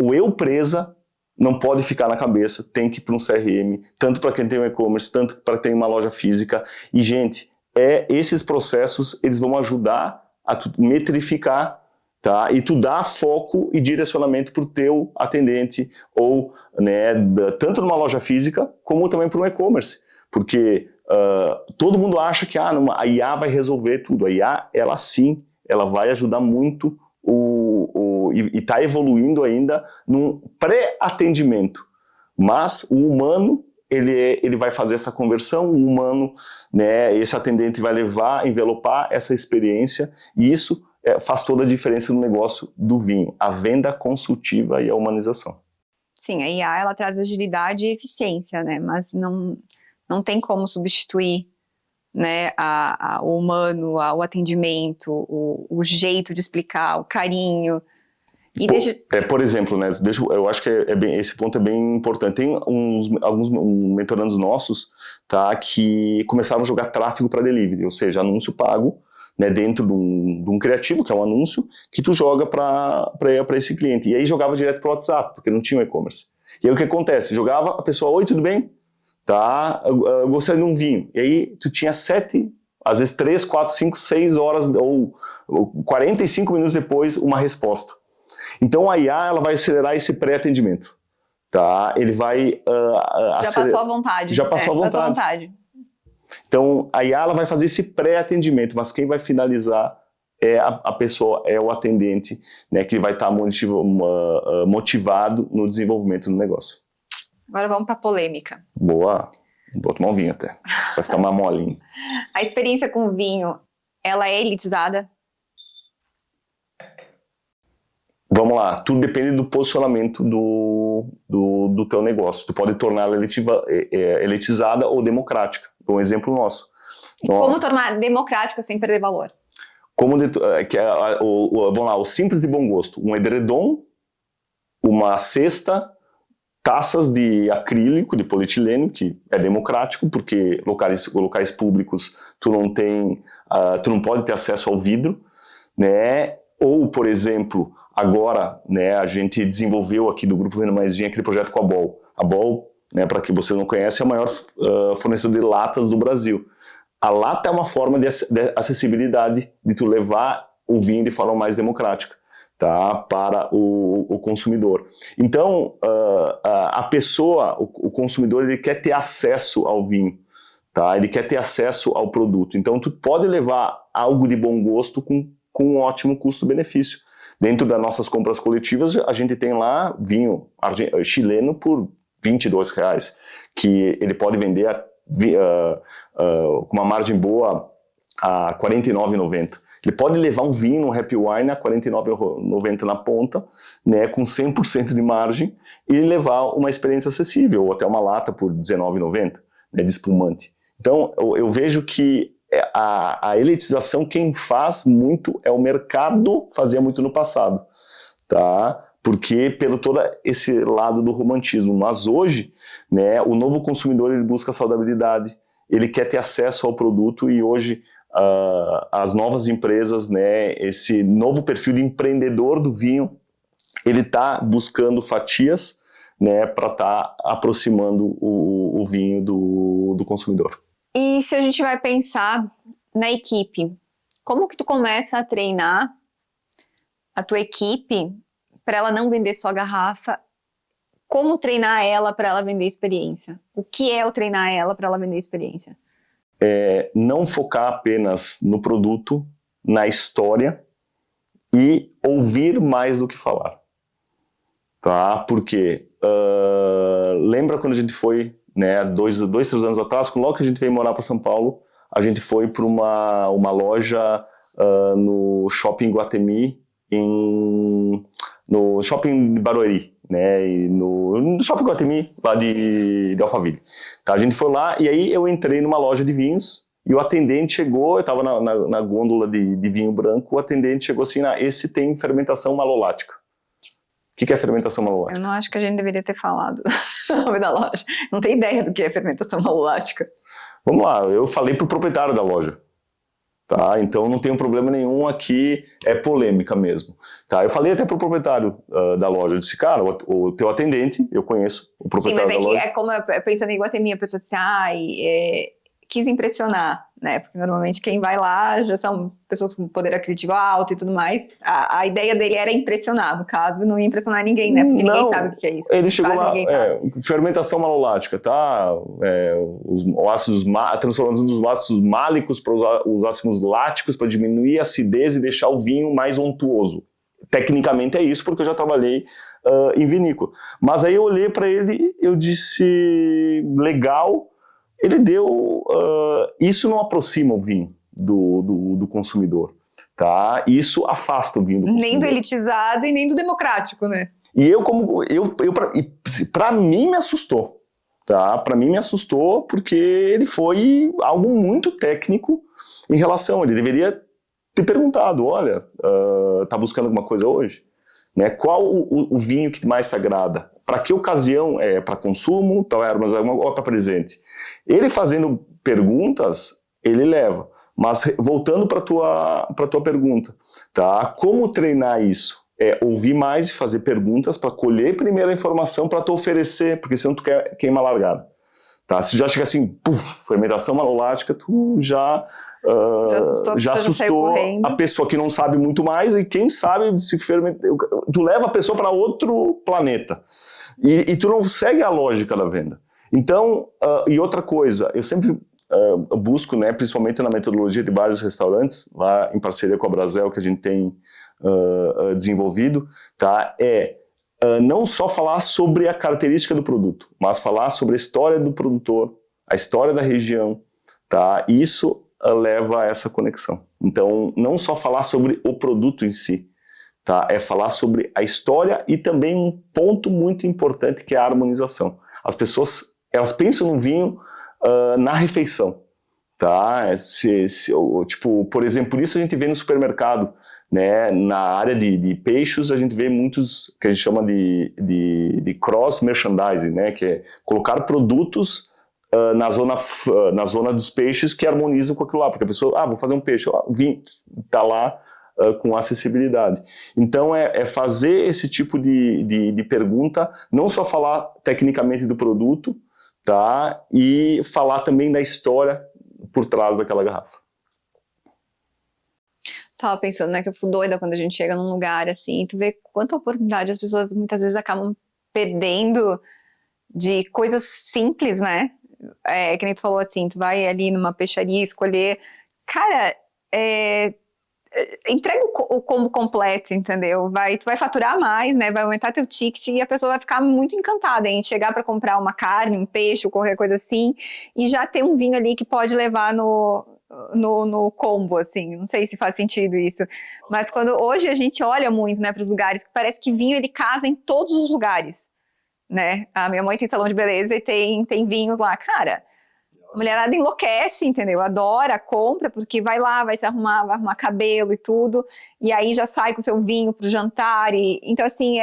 o eu presa não pode ficar na cabeça, tem que ir para um CRM, tanto para quem tem um e-commerce, tanto para quem tem uma loja física. E, gente, esses processos, eles vão ajudar a tu metrificar, tá? E tu dar foco e direcionamento para o teu atendente, ou, né, tanto numa loja física, como também para um e-commerce. Porque todo mundo acha que a IA vai resolver tudo. A IA, ela sim, ela vai ajudar muito e está evoluindo ainda num pré-atendimento. Mas o humano, ele vai fazer essa conversão, o humano, né, esse atendente vai envelopar essa experiência, e isso faz toda a diferença no negócio do vinho, a venda consultiva e a humanização. Sim, a IA, ela traz agilidade e eficiência, né, mas não tem como substituir, né, o humano, o atendimento, o jeito de explicar, o carinho. Por exemplo, né, eu acho que esse ponto é bem importante. Tem alguns mentorandos nossos, tá, que começaram a jogar tráfego para delivery, ou seja, anúncio pago, né, dentro de um criativo, que é um anúncio, que tu joga para esse cliente. E aí jogava direto para o WhatsApp, porque não tinha e-commerce. E aí o que acontece? Jogava, a pessoa, oi, tudo bem? Tá, eu gostaria de um vinho. E aí tu tinha 7, às vezes 3, 4, 5, 6 horas, ou 45 minutos depois, uma resposta. Então a IA, ela vai acelerar esse pré-atendimento, tá? Ele vai passou à vontade. Já passou à vontade. Então a IA, ela vai fazer esse pré-atendimento, mas quem vai finalizar é a pessoa, é o atendente, né, que vai estar motivado no desenvolvimento do negócio. Agora vamos para a polêmica. Boa, vou tomar um vinho até, vai ficar mais molinho. A experiência com vinho, ela é elitizada? Vamos lá, tudo depende do posicionamento do teu negócio. Tu pode torná-la elitizada ou democrática. Um exemplo nosso. E como tornar democrática sem perder valor? Vamos lá, o simples e bom gosto. Um edredom, uma cesta, taças de acrílico, de polietileno, que é democrático, porque locais públicos tu não pode ter acesso ao vidro, né? Ou, por exemplo, agora, né, a gente desenvolveu aqui do Grupo Venda Mais Vinho aquele projeto com a Bol. A Bol, né, para quem você não conhece, é a maior fornecedor de latas do Brasil. A lata é uma forma de acessibilidade, de tu levar o vinho de forma mais democrática, tá, para o consumidor. Então, a pessoa, o consumidor, ele quer ter acesso ao vinho, tá? Ele quer ter acesso ao produto. Então, tu pode levar algo de bom gosto com um ótimo custo-benefício. Dentro das nossas compras coletivas, a gente tem lá vinho chileno por R$22, que ele pode vender com uma margem boa a R$49,90. Ele pode levar um vinho no Happy Wine a R$49,90 na ponta, né, com 100% de margem, e levar uma experiência acessível, ou até uma lata por R$19,90, né, de espumante. Então, eu vejo que a elitização, quem faz muito é o mercado, fazia muito no passado, tá? Porque pelo todo esse lado do romantismo. Mas hoje, né, o novo consumidor, ele busca saudabilidade, ele quer ter acesso ao produto, e hoje as novas empresas, né, esse novo perfil de empreendedor do vinho, ele está buscando fatias, né, para estar aproximando o vinho do consumidor. E se a gente vai pensar na equipe, como que tu começa a treinar a tua equipe para ela não vender só garrafa? Como treinar ela para ela vender experiência? O que é o treinar ela para ela vender experiência? Não focar apenas no produto, na história e ouvir mais do que falar. Tá? Porque lembra quando a gente foi, né, 3 anos atrás, logo que a gente veio morar para São Paulo, a gente foi para uma loja no Shopping Guatemi, no Shopping Barueri, né, e no Shopping Guatemi, lá de Alphaville. Tá, a gente foi lá e aí eu entrei numa loja de vinhos e o atendente chegou, eu estava na gôndola de vinho branco, o atendente chegou assim, esse tem fermentação malolática. O que é fermentação malolática? Eu não acho que a gente deveria ter falado o nome da loja. Não tenho ideia do que é fermentação malolática. Vamos lá, eu falei pro proprietário da loja. Tá? Então não tem problema nenhum aqui, é polêmica mesmo. Tá? Eu falei até pro proprietário da loja, eu disse, cara, o teu atendente, eu conheço o proprietário da loja. Sim, mas é como pensando em Iguatemi, a pessoa diz assim, quis impressionar, né? Porque normalmente quem vai lá já são pessoas com poder aquisitivo alto e tudo mais. A ideia dele era impressionar, no caso, não ia impressionar ninguém, né? Porque ninguém sabe o que é isso. Ele chegou lá, fermentação malolática, tá? Os ácidos, a transformação dos ácidos málicos para os ácidos láticos para diminuir a acidez e deixar o vinho mais untuoso. Tecnicamente é isso, porque eu já trabalhei em vinícola. Mas aí eu olhei para ele, eu disse, legal. Ele deu... isso não aproxima o vinho do consumidor, tá? Isso afasta o vinho do consumidor. Nem do elitizado e nem do democrático, né? E para mim me assustou, tá? Para mim me assustou porque ele foi algo muito técnico em relação... Ele deveria ter perguntado, olha, tá buscando alguma coisa hoje? Né? Qual o vinho que mais te agrada? Para que ocasião? É para consumo, ou para presente? Ele fazendo perguntas, ele leva. Mas voltando para tua pergunta, tá? Como treinar isso? É ouvir mais e fazer perguntas para colher primeiro a informação para tu oferecer, porque senão tu queima a largada. Tá? Se já chega assim, fermentação malolática, tu já assustou a pessoa que não sabe muito mais e quem sabe se tu leva a pessoa para outro planeta e tu não segue a lógica da venda. Então, e outra coisa, eu sempre busco, né, principalmente na metodologia de vários restaurantes, lá em parceria com a Brasel, que a gente tem desenvolvido, tá, não só falar sobre a característica do produto, mas falar sobre a história do produtor, a história da região, tá? Isso leva a essa conexão. Então, não só falar sobre o produto em si, tá? É falar sobre a história e também um ponto muito importante que é a harmonização. As pessoas, elas pensam no vinho na refeição, tá? Tipo, por exemplo, por isso a gente vê no supermercado, né, na área de peixes, a gente vê muitos que a gente chama de cross merchandising, né, que é colocar produtos na zona dos peixes que harmonizam com aquilo lá, porque a pessoa, vou fazer um peixe, vinho, tá lá com acessibilidade. Então é fazer esse tipo de pergunta, não só falar tecnicamente do produto, tá, e falar também da história por trás daquela garrafa. Tava pensando, né, que eu fico doida quando a gente chega num lugar assim, tu vê quanta oportunidade as pessoas muitas vezes acabam perdendo de coisas simples, né? Que nem tu falou assim, tu vai ali numa peixaria escolher, cara, entrega o combo completo, entendeu? Tu vai faturar mais, né? Vai aumentar teu ticket e a pessoa vai ficar muito encantada em chegar para comprar uma carne, um peixe ou qualquer coisa assim e já ter um vinho ali que pode levar no combo, assim, não sei se faz sentido isso, mas quando hoje a gente olha muito, né, para os lugares, parece que vinho ele casa em todos os lugares, né? A minha mãe tem salão de beleza e tem vinhos lá, cara, a mulherada enlouquece, entendeu? Adora, compra, porque vai lá, vai se arrumar, vai arrumar cabelo e tudo, e aí já sai com o seu vinho pro jantar, então assim,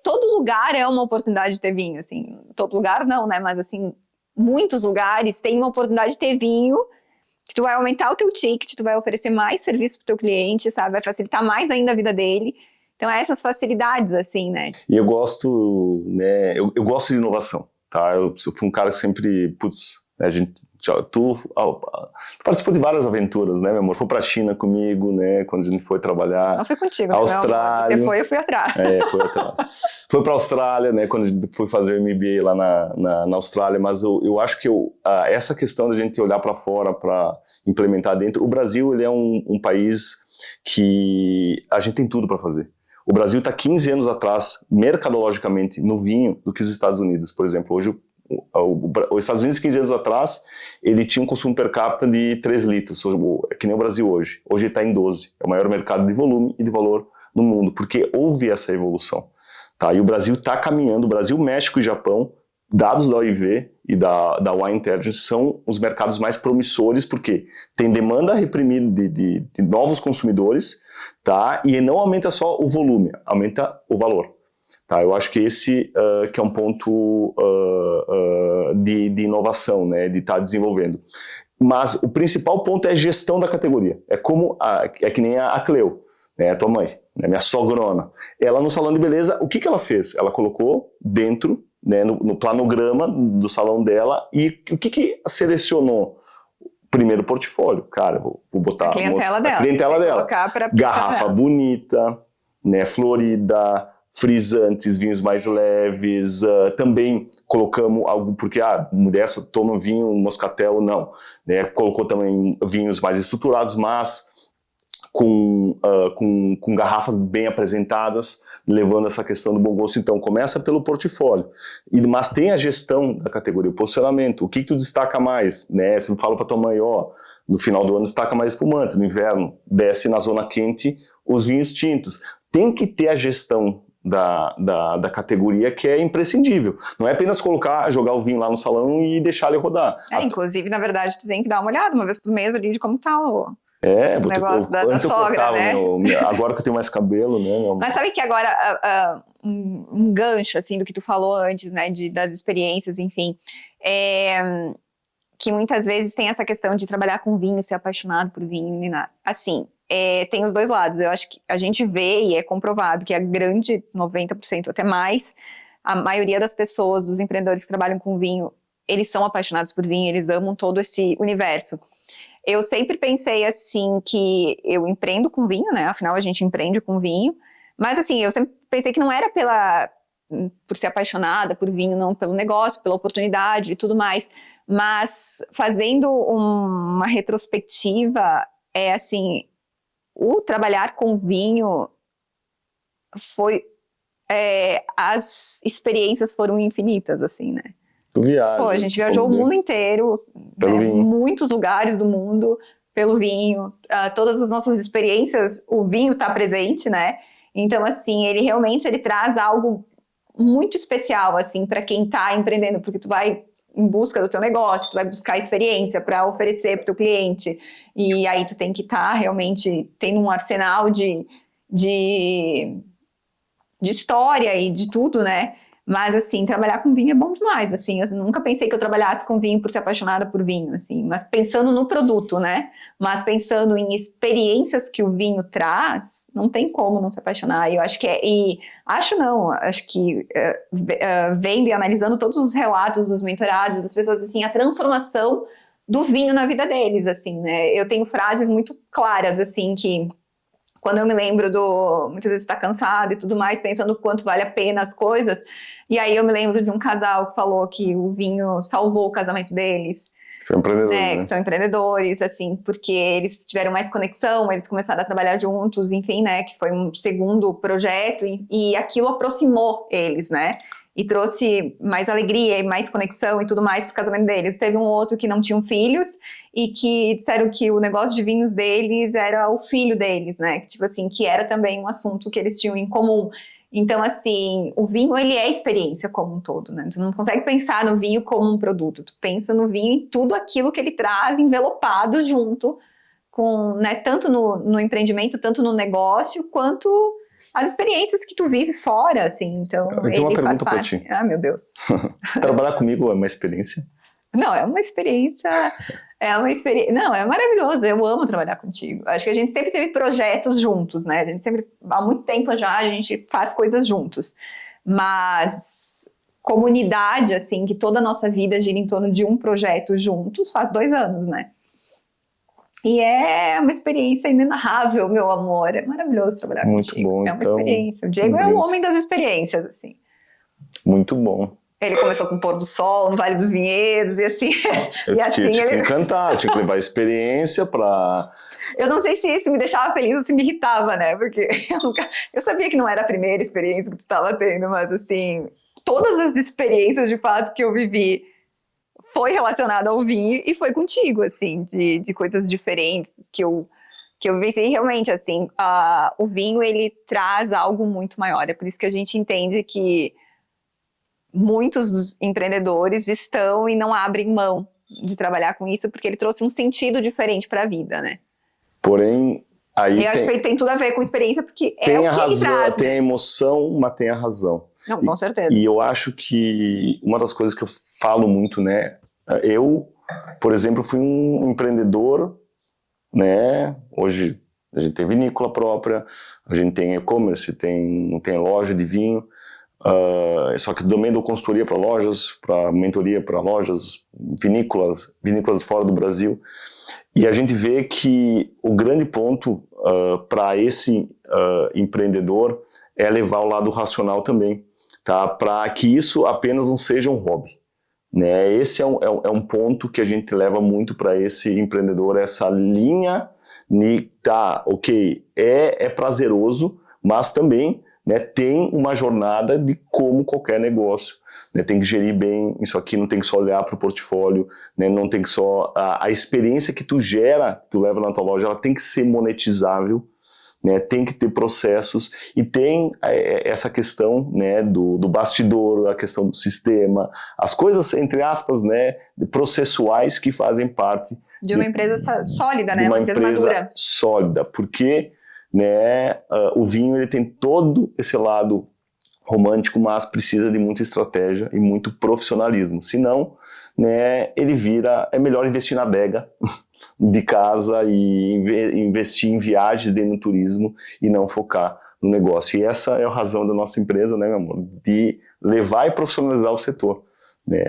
todo lugar é uma oportunidade de ter vinho, assim, todo lugar não, né, mas assim, muitos lugares tem uma oportunidade de ter vinho, que tu vai aumentar o teu ticket, tu vai oferecer mais serviço pro teu cliente, sabe? Vai facilitar mais ainda a vida dele. Então, essas facilidades, assim, né? E eu gosto, né? Eu gosto de inovação, tá? Eu fui um cara que sempre, né, tu participou de várias aventuras, né, meu amor? Foi pra China comigo, né, quando a gente foi trabalhar. Não fui contigo, Austrália. Você foi, eu fui atrás. Fui atrás. Foi pra Austrália, né, quando a gente foi fazer o MBA lá na Austrália, mas eu acho que essa questão da gente olhar para fora para implementar dentro, o Brasil, ele é um país que a gente tem tudo para fazer. O Brasil está 15 anos atrás, mercadologicamente, no vinho, do que os Estados Unidos. Por exemplo, hoje os Estados Unidos, 15 anos atrás, ele tinha um consumo per capita de 3 litros, que nem o Brasil hoje. Hoje ele está em 12. É o maior mercado de volume e de valor no mundo, porque houve essa evolução. Tá? E o Brasil está caminhando, o Brasil, México e Japão, dados da OIV e da Wine Intelligence, são os mercados mais promissores, porque tem demanda reprimida de novos consumidores, tá? E não aumenta só o volume, aumenta o valor. Tá? Eu acho que esse que é um ponto de inovação, né? De estar desenvolvendo. Mas o principal ponto é a gestão da categoria. É que nem a Cleo, né? A tua mãe, né? Minha sogrona. Ela no salão de beleza, o que ela fez? Ela colocou dentro, né, no planograma do salão dela, e o que selecionou? Primeiro portfólio, cara, vou botar a clientela dela. A clientela dela. Garrafa dela. Bonita, né, florida, frisantes, vinhos mais leves, também colocamos algo, porque mulher só toma vinho, moscatel, não, né, colocou também vinhos mais estruturados, mas com garrafas bem apresentadas, levando essa questão do bom gosto. Então, começa pelo portfólio, mas tem a gestão da categoria, o posicionamento, o que tu destaca mais, né? Você me fala para tua mãe, no final do ano destaca mais espumante, no inverno desce na zona quente os vinhos tintos. Tem que ter a gestão da categoria, que é imprescindível. Não é apenas jogar o vinho lá no salão e deixar ele rodar. Inclusive, na verdade, tu tem que dar uma olhada uma vez por mês ali de como tá o negócio da antes sogra, eu cortava, né? Agora que eu tenho mais cabelo, né? Mas sabe que agora, um gancho, assim, do que tu falou antes, né, das experiências, enfim, que muitas vezes tem essa questão de trabalhar com vinho, ser apaixonado por vinho, e nada. Assim, tem os dois lados. Eu acho que a gente vê e é comprovado que a grande 90%, até mais, a maioria das pessoas, dos empreendedores que trabalham com vinho, eles são apaixonados por vinho, eles amam todo esse universo. Eu sempre pensei assim que eu empreendo com vinho, né? Afinal, a gente empreende com vinho. Mas assim, eu sempre pensei que não era por ser apaixonada por vinho, não pelo negócio, pela oportunidade e tudo mais. Mas fazendo uma retrospectiva, assim, o trabalhar com vinho foi... as experiências foram infinitas, assim, né? A gente viajou o mundo inteiro, né, muitos lugares do mundo, pelo vinho. Todas as nossas experiências, o vinho está presente, né? Então, assim, ele traz algo muito especial, assim, para quem está empreendendo, porque tu vai em busca do teu negócio, tu vai buscar experiência para oferecer para o teu cliente, e aí tu tem que estar realmente tendo um arsenal de história e de tudo, né? Mas, assim, trabalhar com vinho é bom demais, assim, eu nunca pensei que eu trabalhasse com vinho por ser apaixonada por vinho, assim, mas pensando no produto, né, mas pensando em experiências que o vinho traz, não tem como não se apaixonar. Eu acho que acho que vendo e analisando todos os relatos dos mentorados, das pessoas, assim, a transformação do vinho na vida deles, assim, né, eu tenho frases muito claras, assim, que quando eu me lembro muitas vezes tá cansado e tudo mais, pensando o quanto vale a pena as coisas, e aí eu me lembro de um casal que falou que o vinho salvou o casamento deles. São empreendedores, né? Que são empreendedores, assim, porque eles tiveram mais conexão, eles começaram a trabalhar juntos, enfim, né, que foi um segundo projeto, e aquilo aproximou eles, né, e trouxe mais alegria e mais conexão e tudo mais pro casamento deles. Teve um outro que não tinham filhos e que disseram que o negócio de vinhos deles era o filho deles, né? Tipo assim, que era também um assunto que eles tinham em comum. Então, assim, o vinho, ele é experiência como um todo, né? Tu não consegue pensar no vinho como um produto. Tu pensa no vinho em tudo aquilo que ele traz envelopado junto com, né? Tanto no empreendimento, tanto no negócio, quanto as experiências que tu vive fora, assim, então ele faz parte. Ah, meu Deus. Trabalhar comigo é uma experiência? Não, é uma experiência, não, é maravilhoso, eu amo trabalhar contigo. Acho que a gente sempre teve projetos juntos, né, a gente sempre, há muito tempo já, a gente faz coisas juntos, mas comunidade, assim, que toda a nossa vida gira em torno de um projeto juntos, faz 2 anos, né. E é uma experiência inenarrável, meu amor. É maravilhoso trabalhar contigo. Muito bom. É uma experiência. O Diego é o homem das experiências, assim. Muito bom. Ele começou com o pôr do sol, no Vale dos Vinhedos, e assim... Eu e assim tinha que ele... encantar, tinha que levar experiência para... Eu não sei se isso me deixava feliz ou se me irritava, né? Porque eu sabia que não era a primeira experiência que tu estava tendo, mas assim, todas as experiências de fato que eu vivi foi relacionada ao vinho e foi contigo, assim, de coisas diferentes que eu vivenciei. Realmente, assim, o vinho, ele traz algo muito maior. É por isso que a gente entende que muitos dos empreendedores estão e não abrem mão de trabalhar com isso, porque ele trouxe um sentido diferente para a vida, né? Porém, aí eu acho que tem tudo a ver com experiência, porque é o que razão, ele traz, tem né? a emoção, mas tem a razão. Não, com certeza. E eu acho que uma das coisas que eu falo muito, né? Eu, por exemplo, fui um empreendedor, né? Hoje a gente tem vinícola própria, a gente tem e-commerce, tem loja de vinho, só que também dou consultoria para lojas, para mentoria para lojas, vinícolas fora do Brasil. E a gente vê que o grande ponto para esse empreendedor é levar o lado racional também, tá? Para que isso apenas não seja um hobby. Né? Esse é um ponto que a gente leva muito para esse empreendedor, essa linha de, tá, ok, é prazeroso, mas também, né, tem uma jornada de como qualquer negócio, né, tem que gerir bem isso aqui, não tem que só olhar para o portfólio, né, não tem que só... A experiência que tu gera, que tu leva na tua loja, ela tem que ser monetizável, né, tem que ter processos e tem essa questão, né, do bastidor, a questão do sistema, as coisas, entre aspas, né, processuais que fazem parte de uma empresa sólida, né, uma empresa madura. Sólida, porque, né, o vinho ele tem todo esse lado romântico, mas precisa de muita estratégia e muito profissionalismo, senão, né, ele vira, é melhor investir na adega de casa e investir em viagens dentro do turismo e não focar no negócio. E essa é a razão da nossa empresa, né, meu amor, de levar e profissionalizar o setor. Né,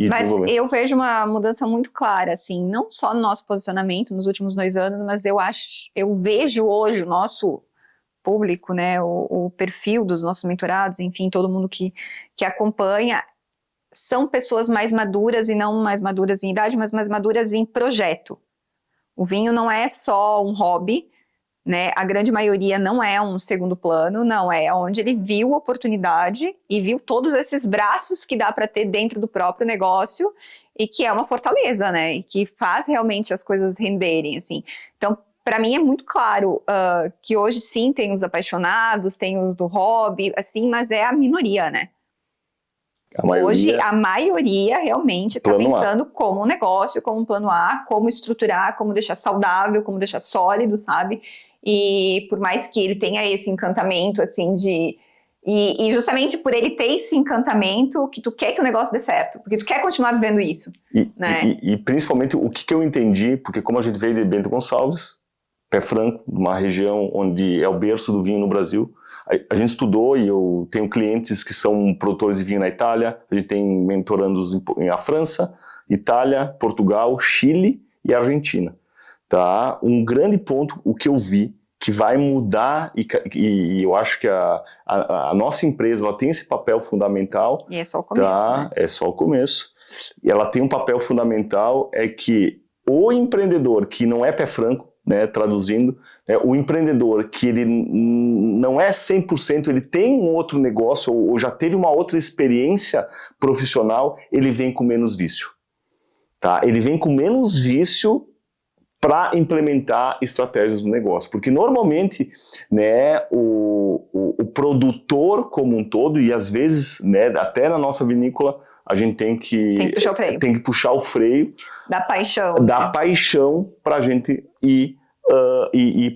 mas eu vejo uma mudança muito clara, assim, não só no nosso posicionamento nos últimos 2 anos, mas eu vejo hoje o nosso público, né, o perfil dos nossos mentorados, enfim, todo mundo que acompanha, são pessoas mais maduras e não mais maduras em idade, mas mais maduras em projeto. O vinho não é só um hobby, né? A grande maioria não é um segundo plano, não, é onde ele viu oportunidade e viu todos esses braços que dá para ter dentro do próprio negócio e que é uma fortaleza, né? E que faz realmente as coisas renderem, assim. Então, para mim é muito claro que hoje sim tem os tem os do hobby, assim, mas é a minoria, né? Hoje, a maioria realmente está pensando como um negócio, como um plano A, como estruturar, como deixar saudável, como deixar sólido, sabe? E por mais que ele tenha esse encantamento, assim, E justamente por ele ter esse encantamento que tu quer que o negócio dê certo, porque tu quer continuar vivendo isso, né? E principalmente o que eu entendi, porque como a gente veio de Bento Gonçalves, Pé Franco, uma região onde é o berço do vinho no Brasil, a gente estudou e eu tenho clientes que são produtores de vinho na Itália, a gente tem mentorandos na França, Itália, Portugal, Chile e Argentina. Tá? Um grande ponto, o que eu vi, que vai mudar, e eu acho que a nossa empresa ela tem esse papel fundamental. E é só o começo, tá? Né? É só o começo. E ela tem um papel fundamental, é que o empreendedor que não é pé franco, né, traduzindo, né, o empreendedor que ele não é 100%, ele tem um outro negócio ou já teve uma outra experiência profissional, ele vem com menos vício. Tá? Ele vem com menos vício para implementar estratégias no negócio, porque normalmente, né, o produtor como um todo, e às vezes, né, até na nossa vinícola, a gente tem que puxar o freio. Tem que puxar o freio da paixão. Da paixão para a gente ir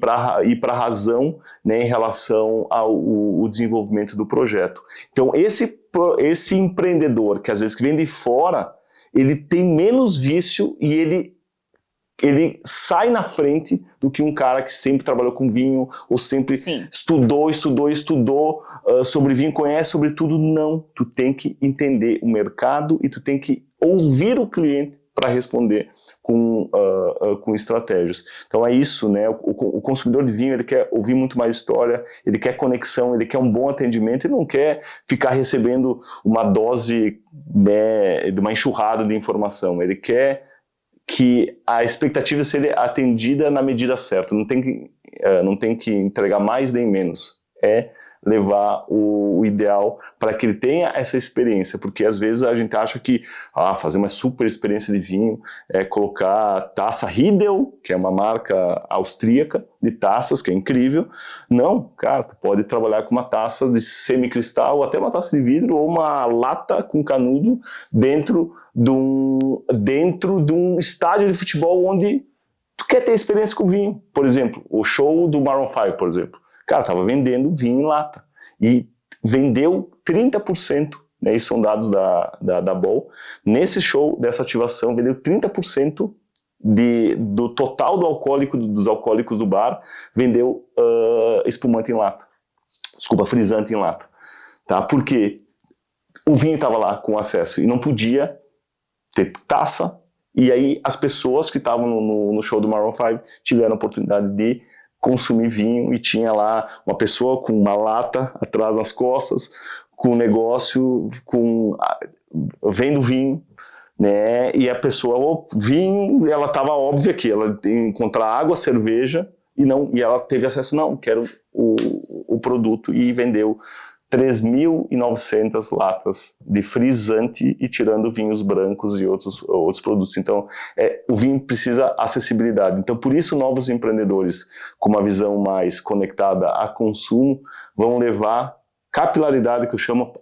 para a razão, né, em relação ao desenvolvimento do projeto. Então, esse empreendedor, que às vezes vem de fora, ele tem menos vício e ele sai na frente do que um cara que sempre trabalhou com vinho, ou sempre estudou sobre vinho, conhece sobre tudo. Não, tu tem que entender o mercado e tu tem que ouvir o cliente para responder com estratégias. Então é isso, né? O consumidor de vinho, ele quer ouvir muito mais história, ele quer conexão, ele quer um bom atendimento, ele não quer ficar recebendo uma dose, né, de uma enxurrada de informação, ele quer que a expectativa seja atendida na medida certa, não tem que entregar mais nem menos, é levar o ideal para que ele tenha essa experiência, porque às vezes a gente acha que fazer uma super experiência de vinho é colocar taça Riedel, que é uma marca austríaca de taças, que é incrível. Não, cara, tu pode trabalhar com uma taça de semicristal, ou até uma taça de vidro, ou uma lata com canudo dentro de um estádio de futebol onde tu quer ter experiência com vinho. Por exemplo, o show do Maroon 5, por exemplo. Cara, estava vendendo vinho em lata. E vendeu 30%, né, isso são dados da Bol. Nesse show, dessa ativação, vendeu 30% do total dos alcoólicos do bar, vendeu espumante em lata. Desculpa, frisante em lata. Tá? Porque o vinho estava lá com acesso e não podia ter taça. E aí as pessoas que estavam no show do Maroon 5 tiveram a oportunidade de consumir vinho, e tinha lá uma pessoa com uma lata atrás nas costas, com um negócio, vendo vinho, né? E a pessoa, vinho, ela estava óbvia que ela ia encontrar água, cerveja, e ela teve acesso, quero o produto, e vendeu 3.900 latas de frisante e tirando vinhos brancos e outros produtos. Então, o vinho precisa acessibilidade. Então, por isso, novos empreendedores com uma visão mais conectada a consumo vão levar capilaridade, que eu chamo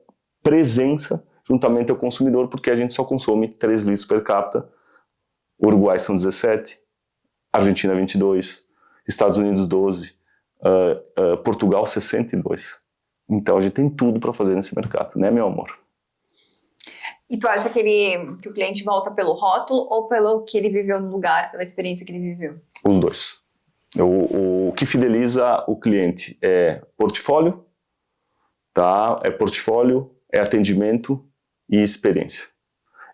presença, juntamente ao consumidor, porque a gente só consome 3 litros per capita. Uruguai são 17, Argentina 22, Estados Unidos 12, Portugal 62. Então a gente tem tudo para fazer nesse mercado, né, meu amor? E tu acha que o cliente volta pelo rótulo ou pelo que ele viveu no lugar, pela experiência que ele viveu? Os dois. O que fideliza o cliente é portfólio, tá? É portfólio, é atendimento e experiência.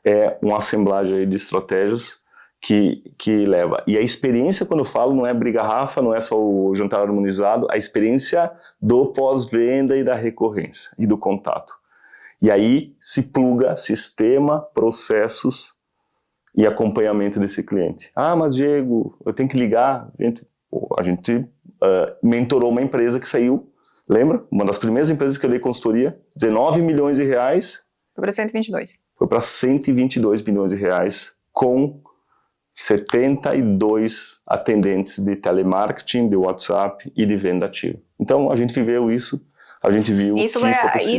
É uma assemblagem de estratégias que leva. E a experiência, quando eu falo, não é abrir garrafa, não é só o jantar harmonizado, a experiência do pós-venda e da recorrência e do contato. E aí se pluga sistema, processos e acompanhamento desse cliente. Mas Diego, eu tenho que ligar. A gente mentorou uma empresa que saiu, lembra? Uma das primeiras empresas que eu dei consultoria, 19 milhões de reais. Foi para 122. Foi para 122 milhões de reais, com 72 atendentes de telemarketing, de WhatsApp e de venda ativa. Então, a gente viveu isso, a gente viu isso que isso é possível.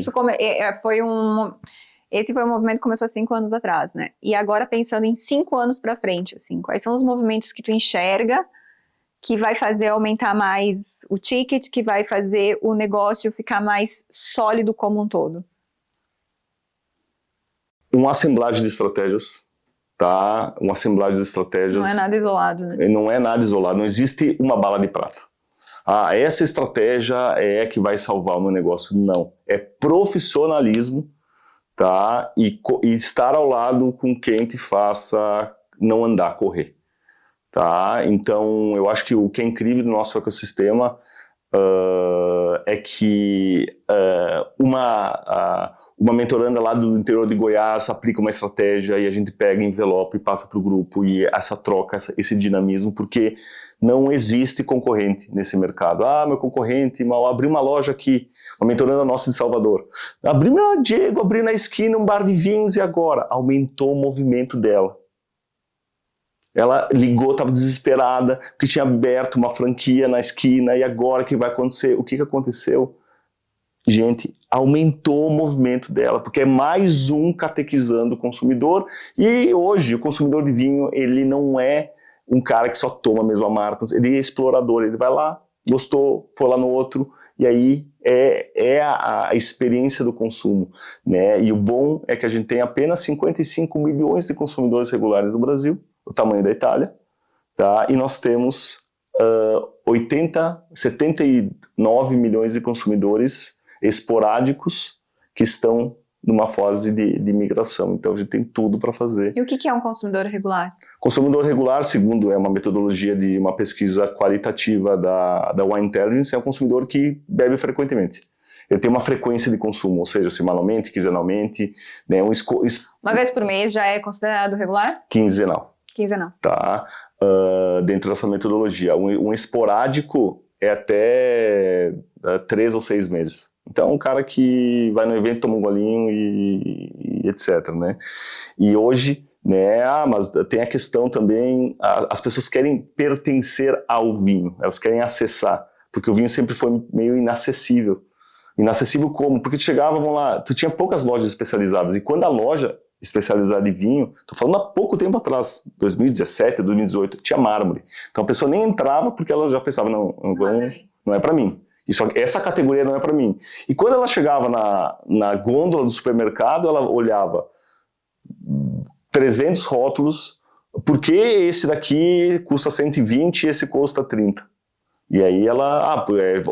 Esse foi um movimento que começou há 5 anos atrás, né? E agora, pensando em 5 anos para frente, assim, quais são os movimentos que tu enxerga que vai fazer aumentar mais o ticket, que vai fazer o negócio ficar mais sólido como um todo? Uma assemblagem de estratégias. Tá? Uma assemblagem de estratégias. Não é nada isolado, né? Não é nada isolado, não existe uma bala de prata. Essa estratégia é que vai salvar o meu negócio. Não. É profissionalismo, tá? E estar ao lado com quem te faça não andar, correr. Tá? Então, eu acho que o que é incrível do nosso ecossistema é que uma mentoranda lá do interior de Goiás aplica uma estratégia e a gente pega envelope e passa para o grupo, e essa troca, esse dinamismo, porque não existe concorrente nesse mercado. Meu concorrente mal abriu uma loja aqui, uma mentoranda nossa de Salvador. Diego, abri na esquina um bar de vinhos, e agora? Aumentou o movimento dela. Ela ligou, estava desesperada, porque tinha aberto uma franquia na esquina, e agora o que vai acontecer? O que aconteceu? Gente, aumentou o movimento dela, porque é mais um catequizando o consumidor. E hoje o consumidor de vinho, ele não é um cara que só toma a mesma marca, ele é explorador, ele vai lá, gostou, foi lá no outro, e aí é a experiência do consumo, né? E o bom é que a gente tem apenas 55 milhões de consumidores regulares no Brasil, o tamanho da Itália, tá? E nós temos 79 milhões de consumidores esporádicos que estão numa fase de migração. Então a gente tem tudo para fazer. E o que é um consumidor regular? Consumidor regular, segundo uma metodologia de uma pesquisa qualitativa da Wine Intelligence, é um consumidor que bebe frequentemente. Ele tem uma frequência de consumo, ou seja, semanalmente, quinzenalmente, né, uma vez por mês já é considerado regular? Quinzenal. Quinzenal. Tá? Dentro dessa metodologia. Um esporádico é até 3 ou 6 meses. Então, um cara que vai no evento, toma um golinho e etc, né? E hoje, né, mas tem a questão também, as pessoas querem pertencer ao vinho, elas querem acessar, porque o vinho sempre foi meio inacessível. Inacessível como? Porque tu chegava, vamos lá, tu tinha poucas lojas especializadas, e quando a loja especializada em vinho, tô falando há pouco tempo atrás, 2017, 2018, tinha mármore. Então a pessoa nem entrava porque ela já pensava, não é para mim. Essa categoria não é para mim. E quando ela chegava na gôndola do supermercado, ela olhava 300 rótulos, por que esse daqui custa 120 e esse custa 30? E aí ela,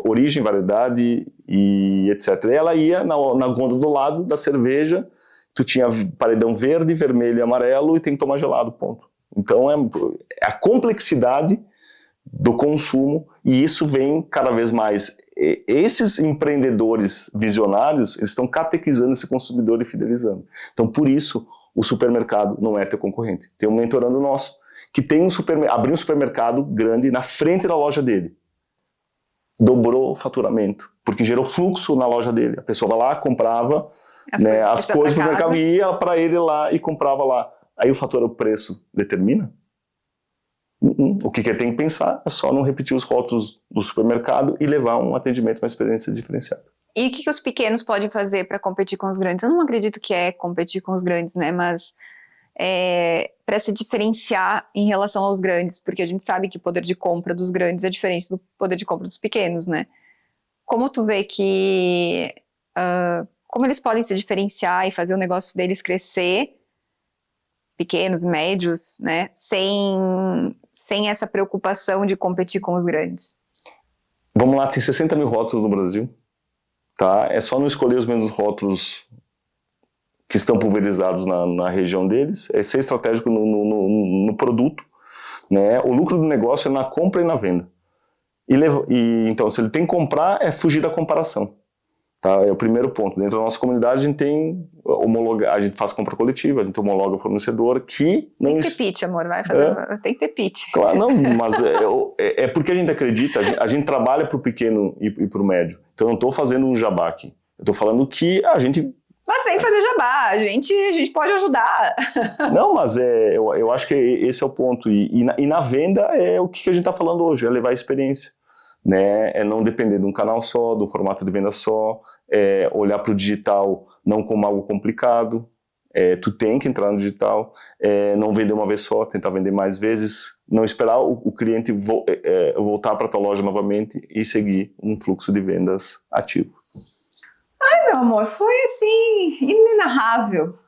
origem, variedade e etc. E ela ia na gôndola do lado da cerveja, tu tinha paredão verde, vermelho e amarelo e tem que tomar gelado, ponto. Então é a complexidade do consumo e isso vem cada vez mais. Esses empreendedores visionários, eles estão catequizando esse consumidor e fidelizando. Então por isso o supermercado não é teu concorrente. Tem um mentorando nosso que tem abriu um supermercado grande na frente da loja dele. Dobrou o faturamento, porque gerou fluxo na loja dele. A pessoa vai lá, comprava as coisas para o mercado e ia para ele lá e comprava lá. Aí o fator, o preço determina? O que tem que pensar é só não repetir os rótulos do supermercado e levar um atendimento, uma experiência diferenciada. E o que os pequenos podem fazer para competir com os grandes? Eu não acredito que é competir com os grandes, né? Mas para se diferenciar em relação aos grandes, porque a gente sabe que o poder de compra dos grandes é diferente do poder de compra dos pequenos, né? Como tu vê que... como eles podem se diferenciar e fazer o negócio deles crescer, pequenos, médios, né? Sem essa preocupação de competir com os grandes. Vamos lá, tem 60 mil rótulos no Brasil. Tá? É só não escolher os mesmos rótulos que estão pulverizados na região deles, é ser estratégico no produto, né? O lucro do negócio é na compra e na venda. Então, se ele tem que comprar, é fugir da comparação. Tá? É o primeiro ponto. Dentro da nossa comunidade, a gente tem a gente faz compra coletiva, a gente homologa o fornecedor que... Tem que ter pitch, amor, vai fazer... Tem que ter pitch. Claro, não, mas é porque a gente acredita, a gente trabalha para o pequeno e para o médio. Então, eu não estou fazendo um jabá aqui. Eu estou falando que a gente... Mas tem que fazer jabá, a gente pode ajudar. Não, mas eu acho que esse é o ponto. E na venda é o que a gente está falando hoje, é levar a experiência. Né? É não depender de um canal só, do formato de venda só, é olhar para o digital não como algo complicado, tu tem que entrar no digital, não vender uma vez só, tentar vender mais vezes, não esperar o cliente voltar para a tua loja novamente e seguir um fluxo de vendas ativo. Ai, meu amor, foi assim, inenarrável.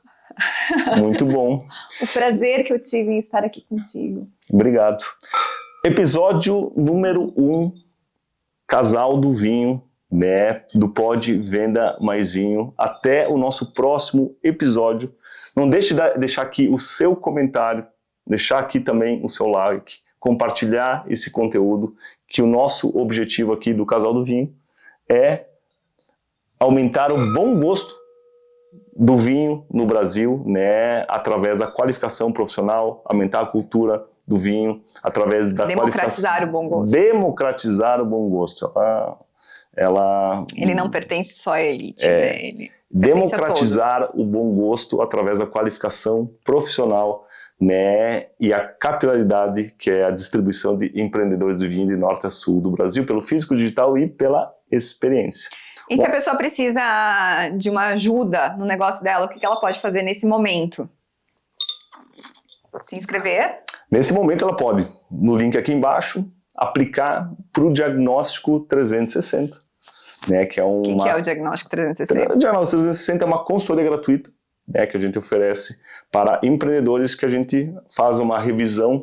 Muito bom. O prazer que eu tive em estar aqui contigo. Obrigado. Episódio número 1, Casal do Vinho, né, do Pod Venda Mais Vinho. Até o nosso próximo episódio. Não deixe de deixar aqui o seu comentário, deixar aqui também o seu like, compartilhar esse conteúdo, que o nosso objetivo aqui do Casal do Vinho é aumentar o bom gosto do vinho no Brasil, né, através da qualificação profissional, aumentar a cultura do vinho, através da democratizar o bom gosto. Democratizar o bom gosto. Ele não pertence só à elite, né? Ele democratizar o bom gosto através da qualificação profissional, né, e a capilaridade, que é a distribuição de empreendedores de vinho de norte a sul do Brasil, pelo físico, digital e pela experiência. E se a pessoa precisa de uma ajuda no negócio dela, o que ela pode fazer nesse momento? Se inscrever? Nesse momento ela pode, no link aqui embaixo, aplicar para o Diagnóstico 360. Né, que é o que é o Diagnóstico 360? O Diagnóstico 360 é uma consultoria gratuita, né, que a gente oferece para empreendedores, que a gente faz uma revisão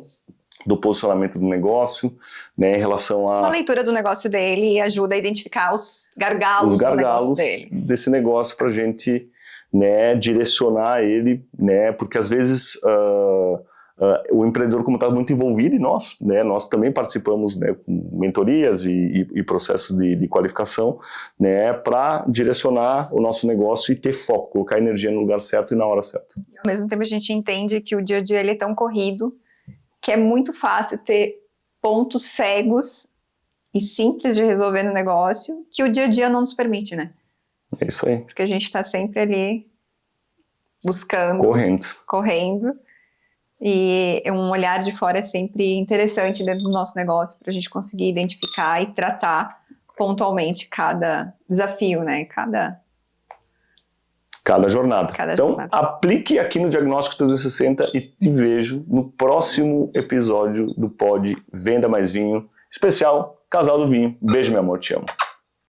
do posicionamento do negócio, né, em relação a... Uma leitura do negócio dele ajuda a identificar os gargalos do negócio dele. Desse negócio para a gente, né, direcionar ele, né, porque às vezes o empreendedor, como está muito envolvido, e nós, né, nós também participamos, né, com mentorias e processos de qualificação, né, para direcionar o nosso negócio e ter foco, colocar energia no lugar certo e na hora certa. Ao mesmo tempo a gente entende que o dia a dia ele é tão corrido que é muito fácil ter pontos cegos e simples de resolver no negócio que o dia a dia não nos permite, né? É isso aí. Porque a gente está sempre ali buscando, correndo. E um olhar de fora é sempre interessante dentro do nosso negócio para a gente conseguir identificar e tratar pontualmente cada desafio, né? Cada jornada. Então, aplique aqui no Diagnóstico 360 e te vejo no próximo episódio do Pod Venda Mais Vinho, especial Casal do Vinho. Beijo, meu amor, te amo.